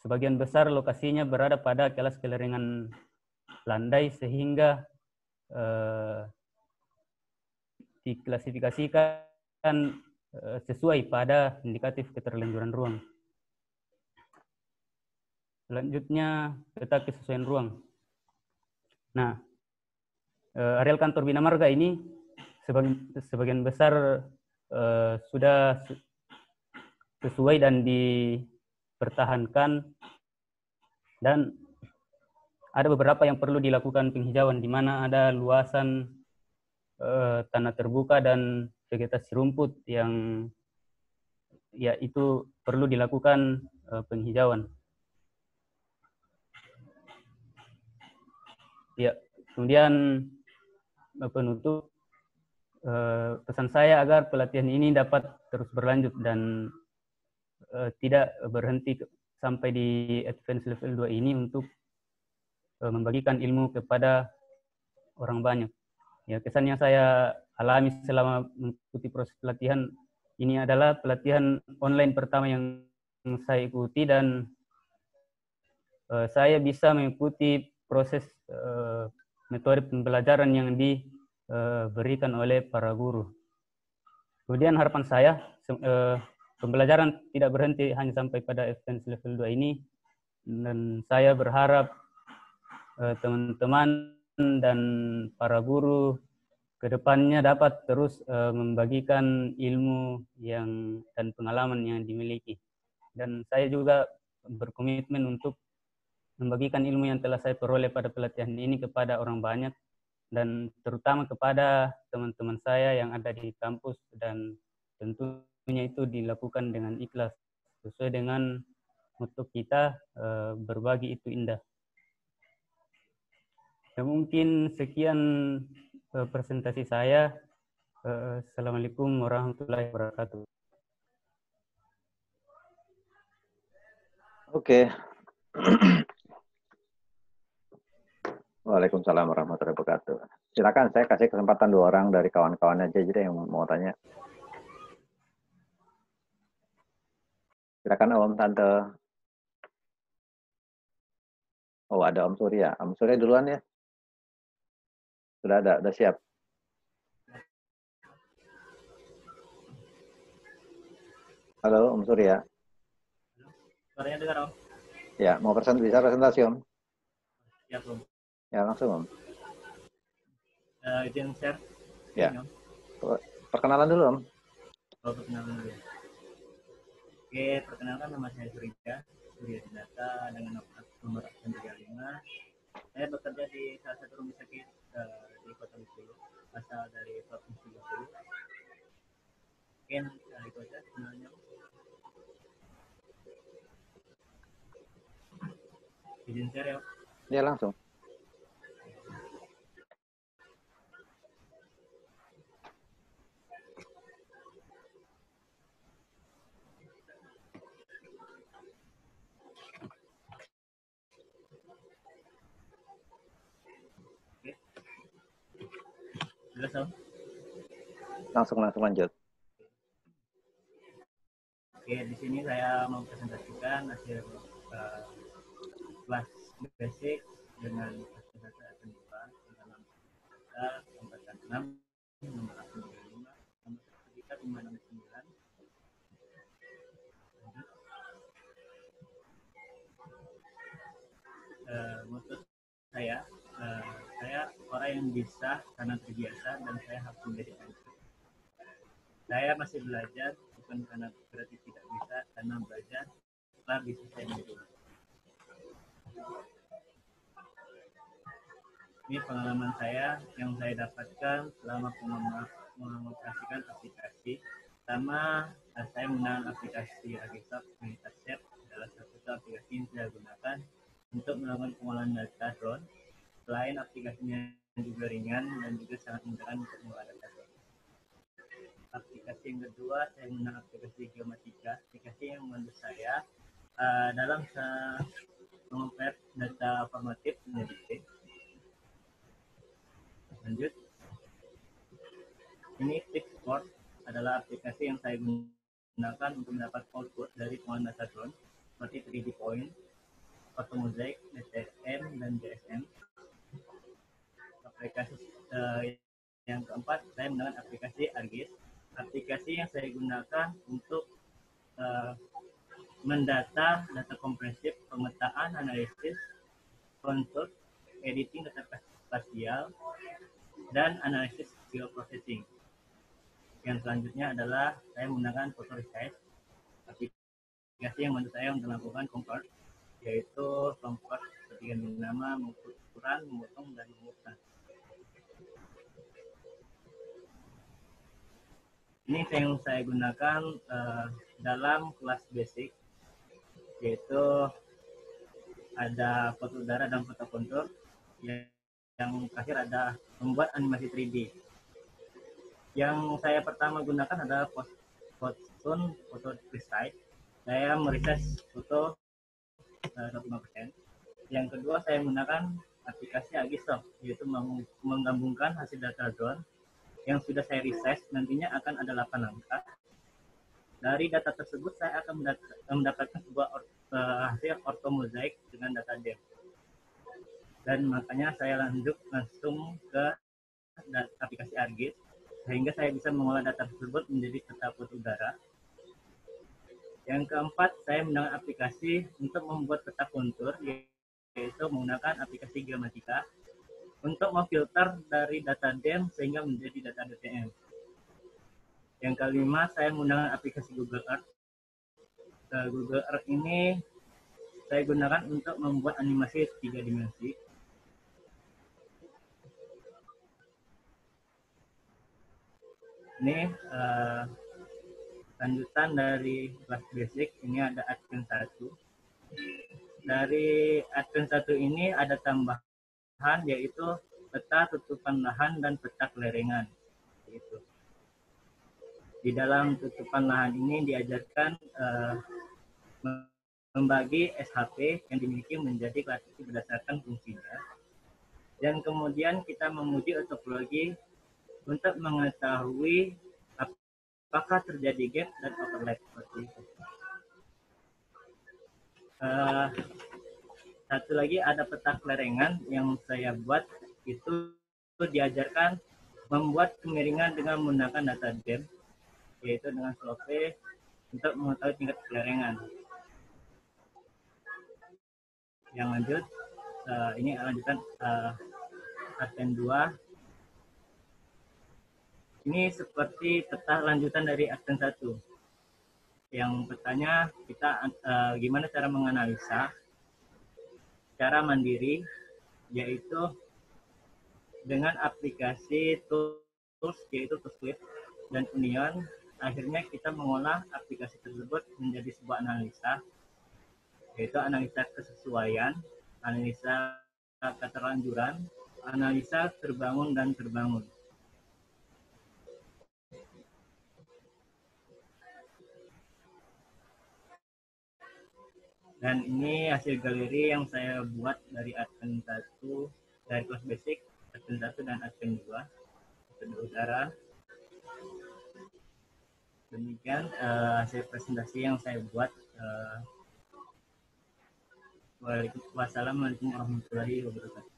sebagian besar lokasinya berada pada kelas kelaringan landai sehingga diklasifikasikan sesuai pada indikatif keterlanjuran ruang. Selanjutnya, peta kesesuaian ruang. Nah, areal kantor Bina Marga ini sebagian besar sudah sesuai dan dipertahankan, dan ada beberapa yang perlu dilakukan penghijauan, di mana ada luasan tanah terbuka dan vegetasi rumput yang ya itu perlu dilakukan penghijauan. Ya, kemudian penutup, pesan saya agar pelatihan ini dapat terus berlanjut dan tidak berhenti sampai di advance level 2 ini untuk membagikan ilmu kepada orang banyak. Ya, kesan yang saya alami selama mengikuti proses pelatihan ini adalah pelatihan online pertama yang saya ikuti, dan saya bisa mengikuti proses metode pembelajaran yang diberikan oleh para guru. Kemudian harapan saya, pembelajaran tidak berhenti hanya sampai pada advance level 2 ini, dan saya berharap teman-teman dan para guru kedepannya dapat terus membagikan ilmu dan pengalaman yang dimiliki. Dan saya juga berkomitmen untuk membagikan ilmu yang telah saya peroleh pada pelatihan ini kepada orang banyak, dan terutama kepada teman-teman saya yang ada di kampus, dan tentunya itu dilakukan dengan ikhlas sesuai dengan motto kita, berbagi itu indah. Ya, mungkin sekian presentasi saya. Assalamualaikum warahmatullahi wabarakatuh. Oke. Waalaikumsalam warahmatullahi wabarakatuh. Silakan, saya kasih kesempatan 2 orang dari kawan-kawan aja jadi yang mau tanya. Silakan Om, Tante. Oh, ada Om Surya. Om Surya duluan ya. Sudah siap. Halo Om Surya. Suaranya dengar Om? Ya, mau bisa presentasi Om? Siap Om. Ya, langsung Om. Izin share? Ya. Perkenalan dulu Om. Oh, perkenalan dulu. Oke, perkenalkan nama saya Surya Dinata dengan nomor absen 35. Saya bekerja di salah satu rumah sakit di Kota Bengkulu, asal dari Provinsi Bengkulu. Mungkin itu aja kenalnya. Izin share ya. Ya, langsung. Jelas Om? Langsung lanjut. Oke, di sini saya mau presentasikan hasil kelas basic dengan data penumpang dalam data 46, nomor 35, nomor sertifikat 569. Menurut saya orang yang bisa karena terbiasa, dan saya harus menjadi expert. Saya masih belajar, bukan karena berarti tidak bisa, karena belajar setelah bisa saya mencoba. Ini pengalaman saya yang saya dapatkan selama mengoperasikan aplikasi. Pertama, saya menggunakan aplikasi Agisap Meditasep, adalah satu aplikasi yang saya gunakan untuk melakukan pengolahan data drone. Selain aplikasinya juga ringan dan juga sangat memudahkan untuk mengolah data drone. Aplikasi yang kedua, saya menggunakan aplikasi Geomatika, aplikasi yang membantu saya dalam mengonvert data formatif menjadi text. Lanjut, ini Flipboard adalah aplikasi yang saya gunakan untuk mendapat output dari pengolahan data drone. seperti 3D Point, AutoMosaic, DTM, dan JSM. Aplikasi yang keempat, saya menggunakan aplikasi ArcGIS. Aplikasi yang saya gunakan untuk mendata data komprehensif, pemetaan, analisis, kontur, editing data spasial, dan analisis geoprocessing. Yang selanjutnya adalah saya menggunakan Photoresize, aplikasi yang membantu saya untuk melakukan convert, yaitu convert seperti yang nama, mengukur ukuran, memotong, dan mengurutkan. Ini yang saya gunakan dalam kelas basic, yaitu ada foto udara dan foto kontur. Yang terakhir ada membuat animasi 3D. Yang saya pertama gunakan adalah Photoresize. Saya meriset foto 25%. Yang kedua saya menggunakan aplikasi ArcGIS, yaitu menggabungkan hasil data drone yang sudah saya riset. Nantinya akan ada 8 langkah. Dari data tersebut saya akan mendapatkan sebuah hasil AutoMosaic dengan data DEM. Dan makanya saya langsung ke aplikasi ArcGIS sehingga saya bisa mengolah data tersebut menjadi peta foto udara. Yang keempat, saya menggunakan aplikasi untuk membuat peta kontur, yaitu menggunakan aplikasi Geomatika untuk memfilter dari data DEM sehingga menjadi data DTM. Yang kelima, saya menggunakan aplikasi Google Earth. Google Earth ini saya gunakan untuk membuat animasi 3 dimensi. Ini lanjutan dari kelas basic. Ini ada Advance 1. Dari Advance 1 ini ada tambahan, yaitu peta tutupan lahan dan peta kelerengan. Gitu. Di dalam tutupan lahan ini diajarkan membagi SHP yang dimiliki menjadi klasifik berdasarkan fungsinya. Dan kemudian kita menguji topologi untuk mengetahui apakah terjadi gap dan overlap seperti itu. Satu lagi ada peta kelerengan yang saya buat, itu diajarkan membuat kemiringan dengan menggunakan data DEM, yaitu dengan slope untuk mengetahui tingkat kelerengan. Yang lanjut, ini lanjutan Advance 2. Ini seperti peta lanjutan dari Advance 1. Yang petanya kita gimana cara menganalisa secara mandiri, yaitu dengan aplikasi tools, yaitu ToolScript dan Union. Akhirnya kita mengolah aplikasi tersebut menjadi sebuah analisa, yaitu analisa kesesuaian, analisa keterlanjuran, analisa terbangun dan terbangun. Dan ini hasil galeri yang saya buat dari Advance 1, dari kelas basic, Advance 1 dan Advance 2, foto udara. Demikian hasil presentasi yang saya buat. Wassalamualaikum warahmatullahi wabarakatuh.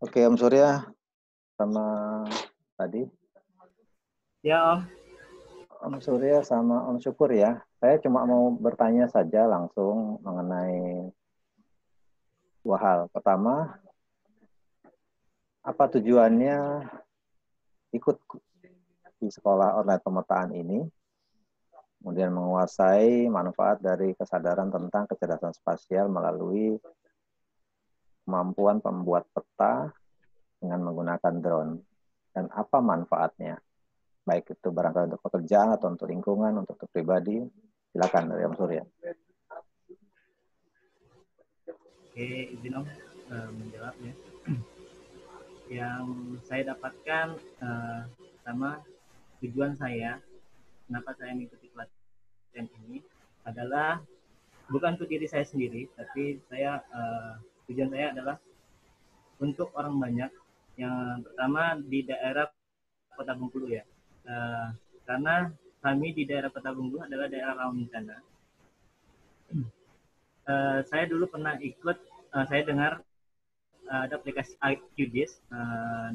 Oke, Om Surya sama tadi. Ya, Om. Om Surya sama Om Syukur ya. Saya cuma mau bertanya saja langsung mengenai dua hal. Pertama, apa tujuannya ikut di sekolah online pemetaan ini? kemudian menguasai manfaat dari kesadaran tentang kecerdasan spasial melalui kemampuan membuat peta dengan menggunakan drone. Dan apa manfaatnya? Baik itu barangkali untuk pekerjaan atau untuk lingkungan, untuk pribadi. Silakan dari Om Surya. Oke, izin Om menjawab ya. Yang saya dapatkan sama tujuan saya, kenapa saya mengikuti pelatihan ini adalah bukan untuk diri saya sendiri, tapi tujuan saya adalah untuk orang banyak. Yang pertama di daerah Kota Bengkulu ya, karena kami di daerah Kota Bengkulu adalah daerah rawan bencana. Saya dulu pernah ikut, saya dengar ada aplikasi IQDIS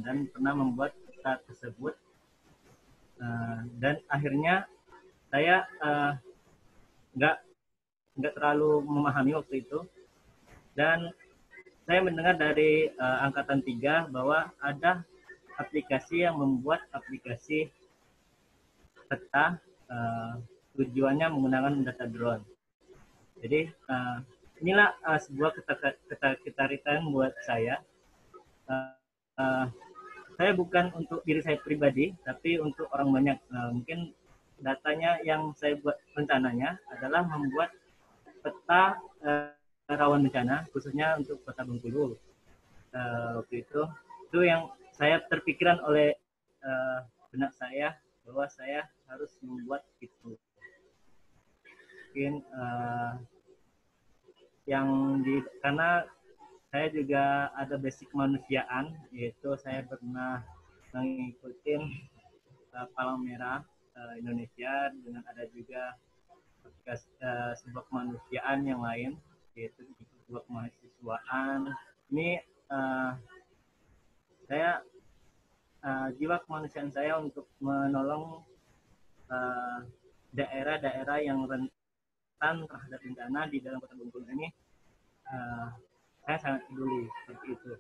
dan pernah membuat peta tersebut, dan akhirnya saya nggak terlalu memahami waktu itu, dan saya mendengar dari angkatan 3 bahwa ada aplikasi yang membuat aplikasi peta, tujuannya menggunakan data drone. Jadi inilah sebuah ketertarikan buat saya. Saya bukan untuk diri saya pribadi, tapi untuk orang banyak. Mungkin datanya yang saya buat rencananya adalah membuat peta rawan bencana, khususnya untuk Kota Bengkulu. Waktu itu yang saya terpikiran oleh benak saya bahwa saya harus membuat itu. Mungkin karena saya juga ada basic kemanusiaan, yaitu saya pernah mengikuti Palang Merah Indonesia, dengan ada juga sebuah kemanusiaan yang lain, yaitu sebuah kemahasiswaan. Ini saya jiwa kemanusiaan saya untuk menolong daerah-daerah yang rentan terhadap bencana di dalam Kota Bengkulu ini. Saya sangat peduli seperti itu.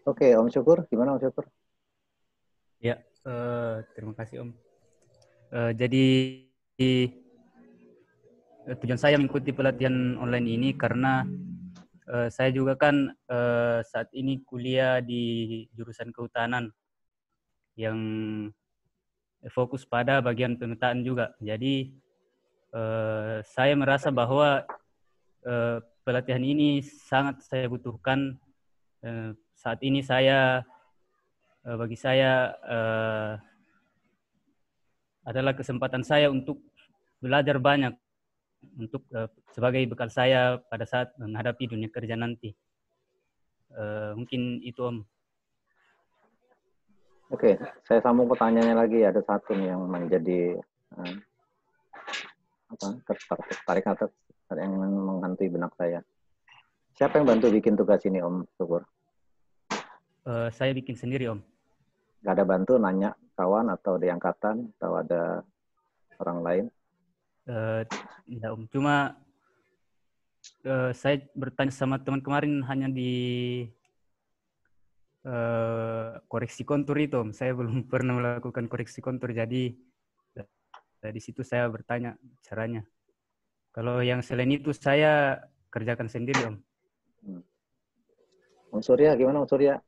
Oke, Om Syukur, gimana Om Syukur? Ya, terima kasih Om. Jadi tujuan saya mengikuti pelatihan online ini karena saya juga kan saat ini kuliah di jurusan kehutanan yang fokus pada bagian pemetaan juga. Jadi saya merasa bahwa pelatihan ini sangat saya butuhkan. Saat ini bagi saya adalah kesempatan saya untuk belajar banyak untuk sebagai bekal saya pada saat menghadapi dunia kerja nanti. Mungkin itu Om. Oke, saya sambung pertanyaannya lagi. Ada satu nih yang menjadi tertarik atau yang menghantui benak saya. Siapa yang bantu bikin tugas ini Om Syukur? Saya bikin sendiri Om. Gak ada bantu nanya kawan atau di angkatan atau ada orang lain? Ya Om, cuma saya bertanya sama teman kemarin hanya di koreksi kontur itu Om. Saya belum pernah melakukan koreksi kontur, jadi di situ saya bertanya caranya. Kalau yang selain itu saya kerjakan sendiri Om. Om Surya, gimana Om Surya?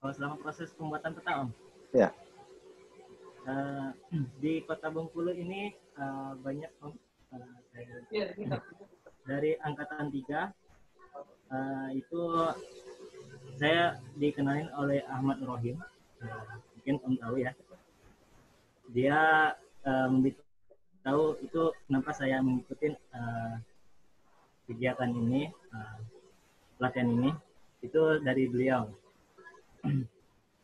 Selama proses pembuatan peta Om? Ya. Di Kota Bengkulu ini banyak Om. Dari angkatan 3 itu saya dikenalin oleh Ahmad Rohim, mungkin Om tahu ya. Dia memberitahu itu kenapa saya mengikuti kegiatan ini, pelatihan ini, itu dari beliau.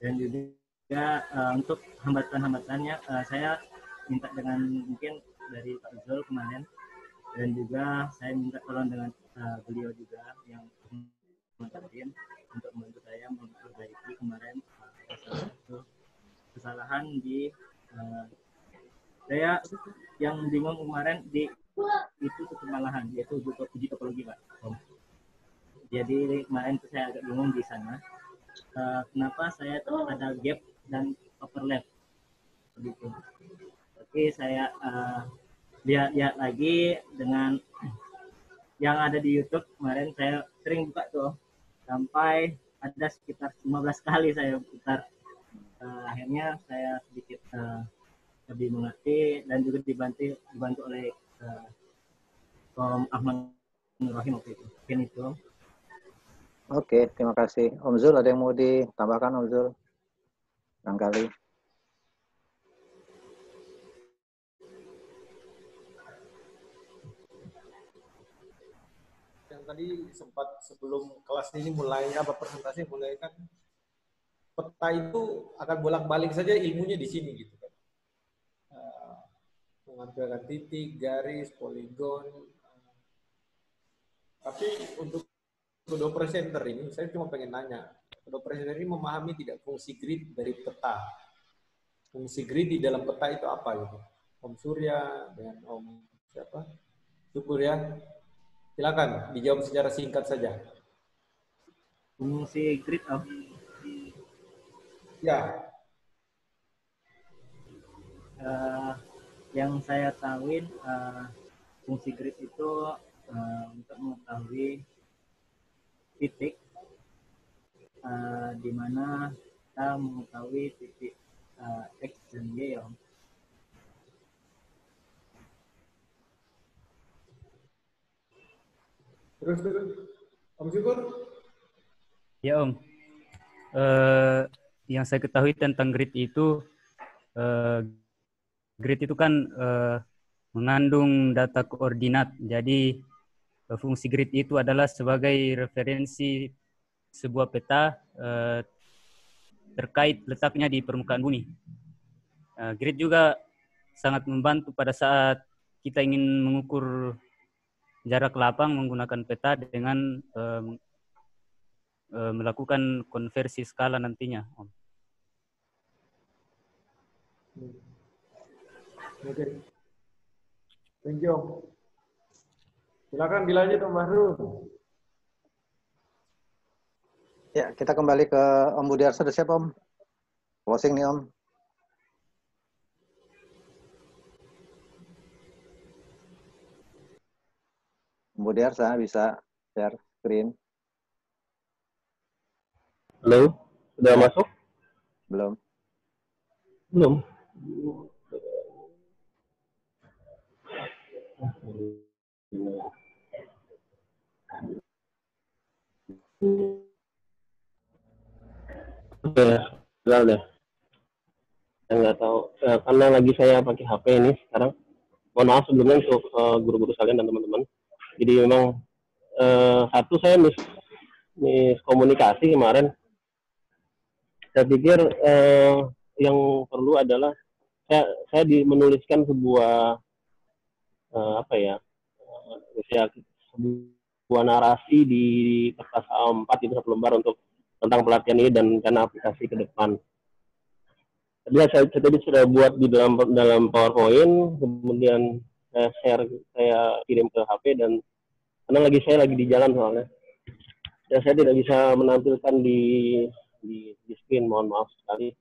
Dan juga untuk hambatan-hambatannya saya minta dengan mungkin dari Pak Zul kemarin, dan juga saya minta tolong dengan beliau juga yang mengajarin untuk membantu saya memperbaiki kemarin kesalahan di saya yang bingung kemarin di itu kesalahan, yaitu uji topologi Pak. Jadi kemarin tuh saya agak bingung di sana. Kenapa saya tuh ada gap dan overlap begitu. Oke, saya lihat lagi dengan yang ada di YouTube. Kemarin saya sering buka tuh sampai ada sekitar 15 kali saya putar. Akhirnya saya sedikit lebih mengerti dan juga dibantu oleh Om Ahmad Nur Rahim waktu itu. Mungkin itu. Oke, terima kasih. Om Zul, ada yang mau ditambahkan, Om Zul? Barangkali. Yang tadi sempat sebelum kelas ini mulai, presentasi mulai kan, peta itu akan bolak-balik saja ilmunya di sini gitu kan. Mengambilkan titik, garis, poligon. Tapi untuk kedua presenter ini, saya cuma pengen nanya, kedua presenter ini memahami tidak fungsi grid dari peta? Fungsi grid di dalam peta itu apa gitu? Om Surya dengan Om siapa? Syukur ya. Silakan dijawab secara singkat saja. Fungsi grid Om. Ya. Yang saya tahuin fungsi grid itu untuk mengetahui titik di mana kita mengetahui titik X dan Y ya Om. Terus Om Syukur? Ya Om, yang saya ketahui tentang grid itu kan mengandung data koordinat. Jadi fungsi grid itu adalah sebagai referensi sebuah peta terkait letaknya di permukaan bumi. Grid juga sangat membantu pada saat kita ingin mengukur jarak lapang menggunakan peta dengan melakukan konversi skala nantinya, Om. Oke. Thank you, Om. Silakan dilanjut Om Bahru. Ya, kita kembali ke Om Budiarsa. Sudah siap, Om? Closing nih, Om. Om Budiarsa bisa share screen. Halo, sudah masuk? Belum. Belum. Udah. Saya nggak tahu, karena lagi saya pakai HP ini sekarang. Mohon maaf sebelumnya untuk guru-guru sekalian dan teman-teman. Jadi memang satu saya miskomunikasi kemarin. Saya pikir yang perlu adalah saya menuliskan sebuah sebuah narasi di kertas A4 itu satu lembar untuk tentang pelatihan ini dan rencana aplikasi ke depan. Jadi saya tadi sudah buat di dalam PowerPoint, kemudian saya kirim ke HP dan karena saya lagi di jalan soalnya. Dan saya tidak bisa menampilkan di screen, mohon maaf sekali.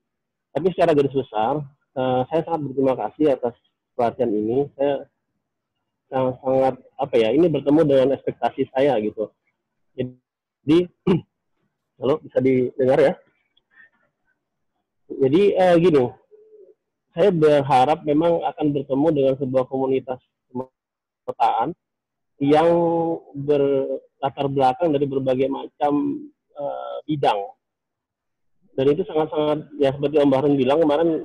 Tapi secara garis besar, saya sangat berterima kasih atas pelatihan ini. Saya sangat ini bertemu dengan ekspektasi saya gitu. Jadi, halo, bisa didengar ya? Jadi gini, saya berharap memang akan bertemu dengan sebuah komunitas pemetaan yang berlatar belakang dari berbagai macam bidang. Dan itu sangat-sangat, ya seperti Om Bahrun bilang kemarin,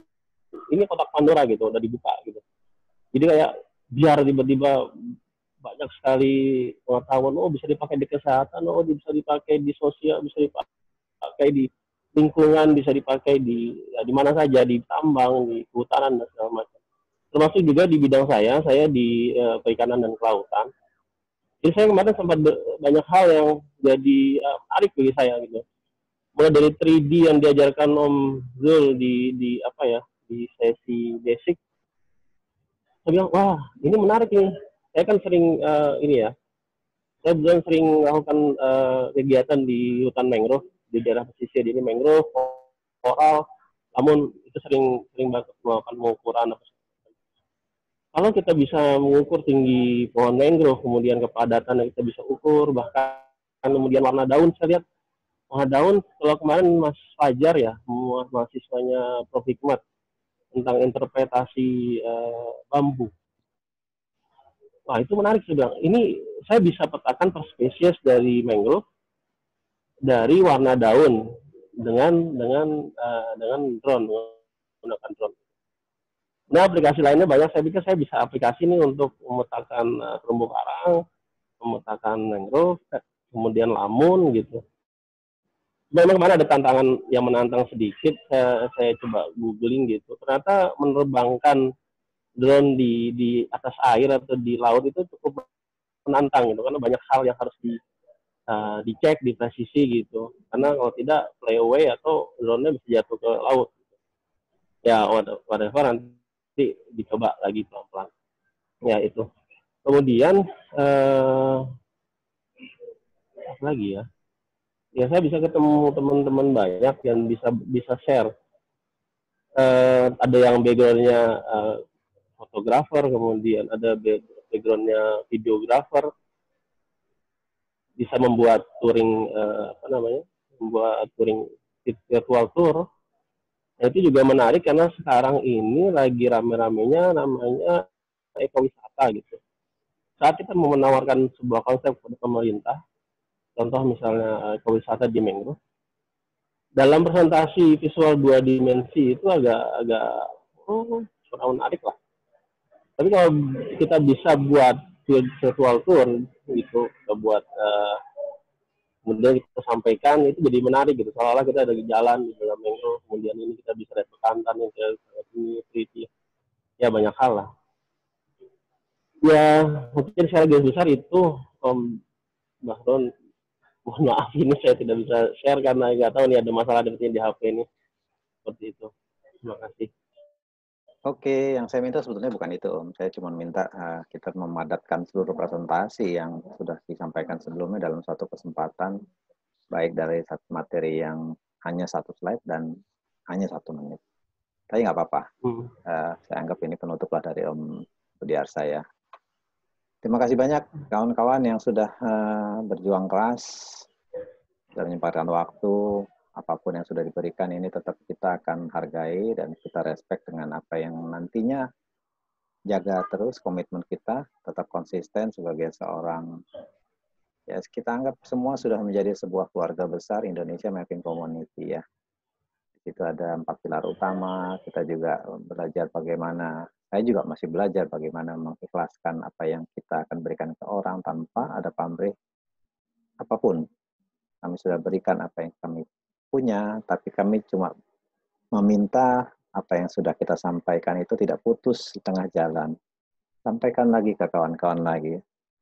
ini kotak Pandora gitu, udah dibuka gitu. Jadi kayak biar tiba-tiba banyak sekali pengetahuan, bisa dipakai di kesehatan, bisa dipakai di sosial, bisa dipakai di lingkungan, bisa dipakai di mana saja, di tambang, di kehutanan, dan segala macam. Termasuk juga di bidang saya di perikanan dan kelautan. Jadi saya kemarin sempat banyak hal yang jadi menarik bagi saya gitu. Mulai dari 3D yang diajarkan Om Zul di sesi basic. Saya bilang, wah ini menarik nih. Saya kan sering saya belum sering melakukan kegiatan di hutan mangrove, di daerah pesisir ini mangrove, koral, namun itu sering banget melakukan pengukuran. Kalau kita bisa mengukur tinggi pohon mangrove, kemudian kepadatan yang kita bisa ukur, bahkan kemudian warna daun, saya lihat warna daun, kalau kemarin Mas Fajar ya, mahasiswanya Prof. Hikmat, tentang interpretasi bambu. Wah, itu menarik sih, Bang. Ini saya bisa petakan per spesies dari mangrove dari warna daun dengan drone, menggunakan drone. Nah, aplikasi lainnya banyak. Saya pikir saya bisa aplikasi ini untuk memetakan terumbu karang, memetakan mangrove, kemudian lamun gitu. Memang kemarin ada tantangan yang menantang sedikit. Saya coba googling gitu. Ternyata menerbangkan drone di atas air atau di laut itu cukup menantang gitu, karena banyak hal yang harus dicek di presisi gitu, karena kalau tidak fly away atau drone-nya bisa jatuh ke laut. Ya whatever, nanti dicoba lagi pelan-pelan. Ya itu. Kemudian apa lagi ya? Ya saya bisa ketemu teman-teman banyak yang bisa share. Ada yang background-nya fotografer, kemudian ada background-nya videografer, bisa membuat touring membuat touring virtual tour. Nah, itu juga menarik karena sekarang ini lagi rame-ramenya namanya ekowisata gitu. Saat kita mau menawarkan sebuah konsep kepada pemerintah, contoh misalnya ekowisata di mangrove, dalam presentasi visual 2 dimensi itu agak kurang menarik lah. Tapi kalau kita bisa buat virtual tour gitu, kita buat kemudian kita sampaikan, itu jadi menarik gitu, seolah-olah kita ada di jalan di dalam mangrove, kemudian ini kita bisa lihat bekantan yang ini pretty, ya banyak hal lah. Ya mungkin secara garis besar itu Mbak Ron, mohon maaf ini saya tidak bisa share karena nggak tahu nih ada masalah di HP ini, seperti itu. Terima kasih. Oke, yang saya minta sebetulnya bukan itu, Om. Saya cuma minta kita memadatkan seluruh presentasi yang sudah disampaikan sebelumnya dalam suatu kesempatan, baik dari satu materi yang hanya 1 slide dan hanya 1 menit. Tapi nggak apa-apa. Saya anggap ini penutup lah dari Om Budiarsa ya. Terima kasih banyak kawan-kawan yang sudah berjuang keras dan menyempatkan waktu. Apapun yang sudah diberikan ini tetap kita akan hargai dan kita respect dengan apa yang nantinya jaga terus komitmen kita, tetap konsisten sebagai seorang, ya kita anggap semua sudah menjadi sebuah keluarga besar Indonesia Mapping Community ya. Di situ ada 4 pilar utama, kita juga belajar bagaimana, saya juga masih belajar bagaimana mengikhlaskan apa yang kita akan berikan ke orang tanpa ada pamrih apapun. Kami sudah berikan apa yang kami punya, tapi kami cuma meminta apa yang sudah kita sampaikan itu tidak putus di tengah jalan. Sampaikan lagi ke kawan-kawan lagi.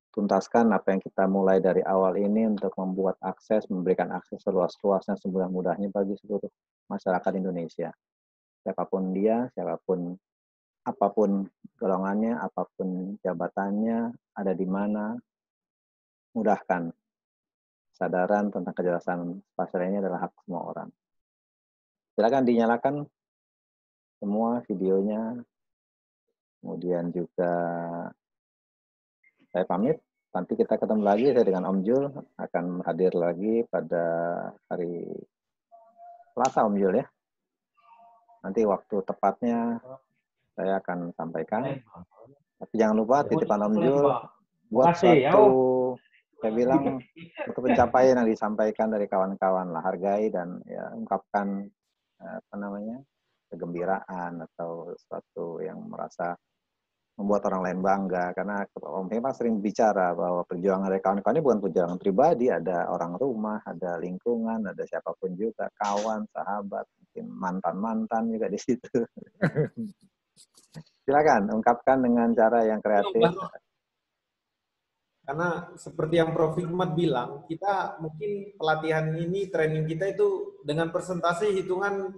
Tuntaskan apa yang kita mulai dari awal ini untuk membuat akses, memberikan akses seluas-luasnya, semudah-mudahnya bagi seluruh masyarakat Indonesia. Siapapun dia, siapapun, apapun golongannya, apapun jabatannya, ada di mana, mudahkan. Kesadaran tentang kejelasan spasial ini adalah hak semua orang. Silakan dinyalakan semua videonya. Kemudian juga saya pamit. Nanti kita ketemu lagi, saya dengan Om Jul akan hadir lagi pada hari Selasa, Om Jul ya. Nanti waktu tepatnya saya akan sampaikan. Tapi jangan lupa titipan Om Jul buat suatu, saya bilang, untuk pencapaian yang disampaikan dari kawan-kawan lah, hargai dan ya ungkapkan kegembiraan atau sesuatu yang merasa membuat orang lain bangga, karena Om Hema sering bicara bahwa perjuangan dari kawan-kawan ini bukan perjuangan pribadi, ada orang rumah, ada lingkungan, ada siapapun juga, kawan, sahabat, mungkin mantan-mantan juga di situ. Silakan ungkapkan dengan cara yang kreatif. Karena seperti yang Prof. Hikmat bilang, kita mungkin pelatihan ini, training kita itu dengan presentasi hitungan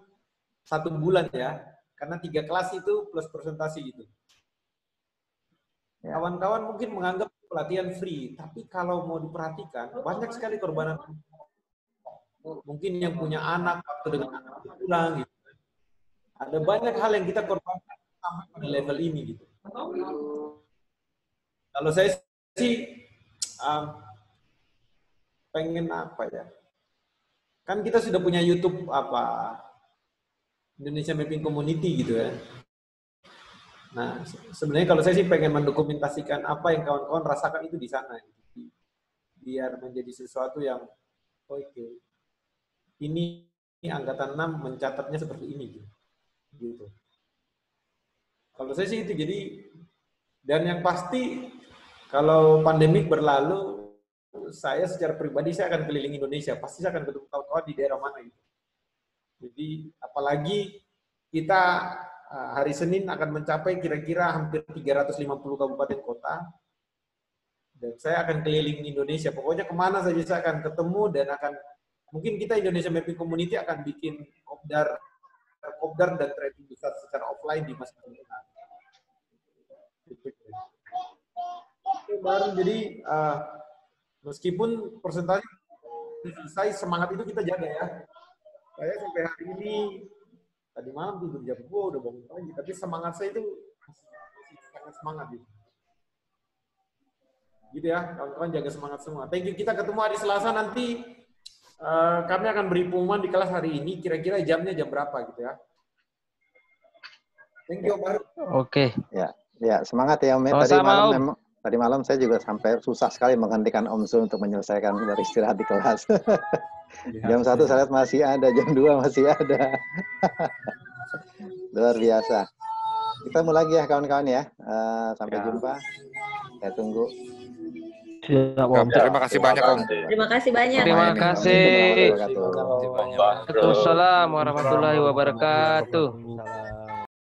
1 bulan ya. Karena 3 kelas itu plus presentasi gitu. Kawan-kawan mungkin menganggap pelatihan free, tapi kalau mau diperhatikan banyak sekali korbanan. Mungkin yang punya anak atau dengan anak pulang gitu. Ada banyak hal yang kita korbankan sampai pada level ini gitu. Kalau saya sih pengen apa ya? Kan kita sudah punya YouTube Indonesia Mapping Community gitu ya. Nah, sebenarnya kalau saya sih pengen mendokumentasikan apa yang kawan-kawan rasakan itu di sana. Biar menjadi sesuatu yang oke. Ini angkatan 6 mencatatnya seperti ini gitu. Kalau saya sih itu, jadi, dan yang pasti kalau pandemik berlalu, saya secara pribadi saya akan keliling Indonesia, pasti saya akan ketemu kawan-kawan di daerah mana gitu. Jadi apalagi kita hari Senin akan mencapai kira-kira hampir 350 kabupaten kota, dan saya akan keliling Indonesia. Pokoknya kemana saja saya akan ketemu, dan mungkin kita Indonesia Mapping Community akan bikin kopdar dan training besar secara offline di masing-masing daerah. Baru jadi meskipun persentase selesai, semangat itu kita jaga ya. Saya sampai hari ini tadi malam tidur jam 2 udah bangun pagi, tapi semangat saya itu masih sangat semangat gitu. Gitu ya, kawan-kawan jaga semangat semua. Thank you, kita ketemu hari Selasa nanti. Kami akan beri pengumuman di kelas hari ini, kira-kira jamnya jam berapa gitu ya. Thank you, Om. Oke. Ya, semangat ya Om. Tadi malam saya juga sampai susah sekali menghentikan Om Sul untuk menyelesaikan beristirahat di kelas. Jam 1 saya lihat masih ada, jam 2 masih ada. Luar biasa. Kita mulai lagi ya kawan-kawan ya. Sampai jumpa. Saya tunggu. Terima kasih banyak Om. Terima kasih banyak. Terima kasih. Waalaikumsalam. Waalaikumsalam warahmatullahi wabarakatuh.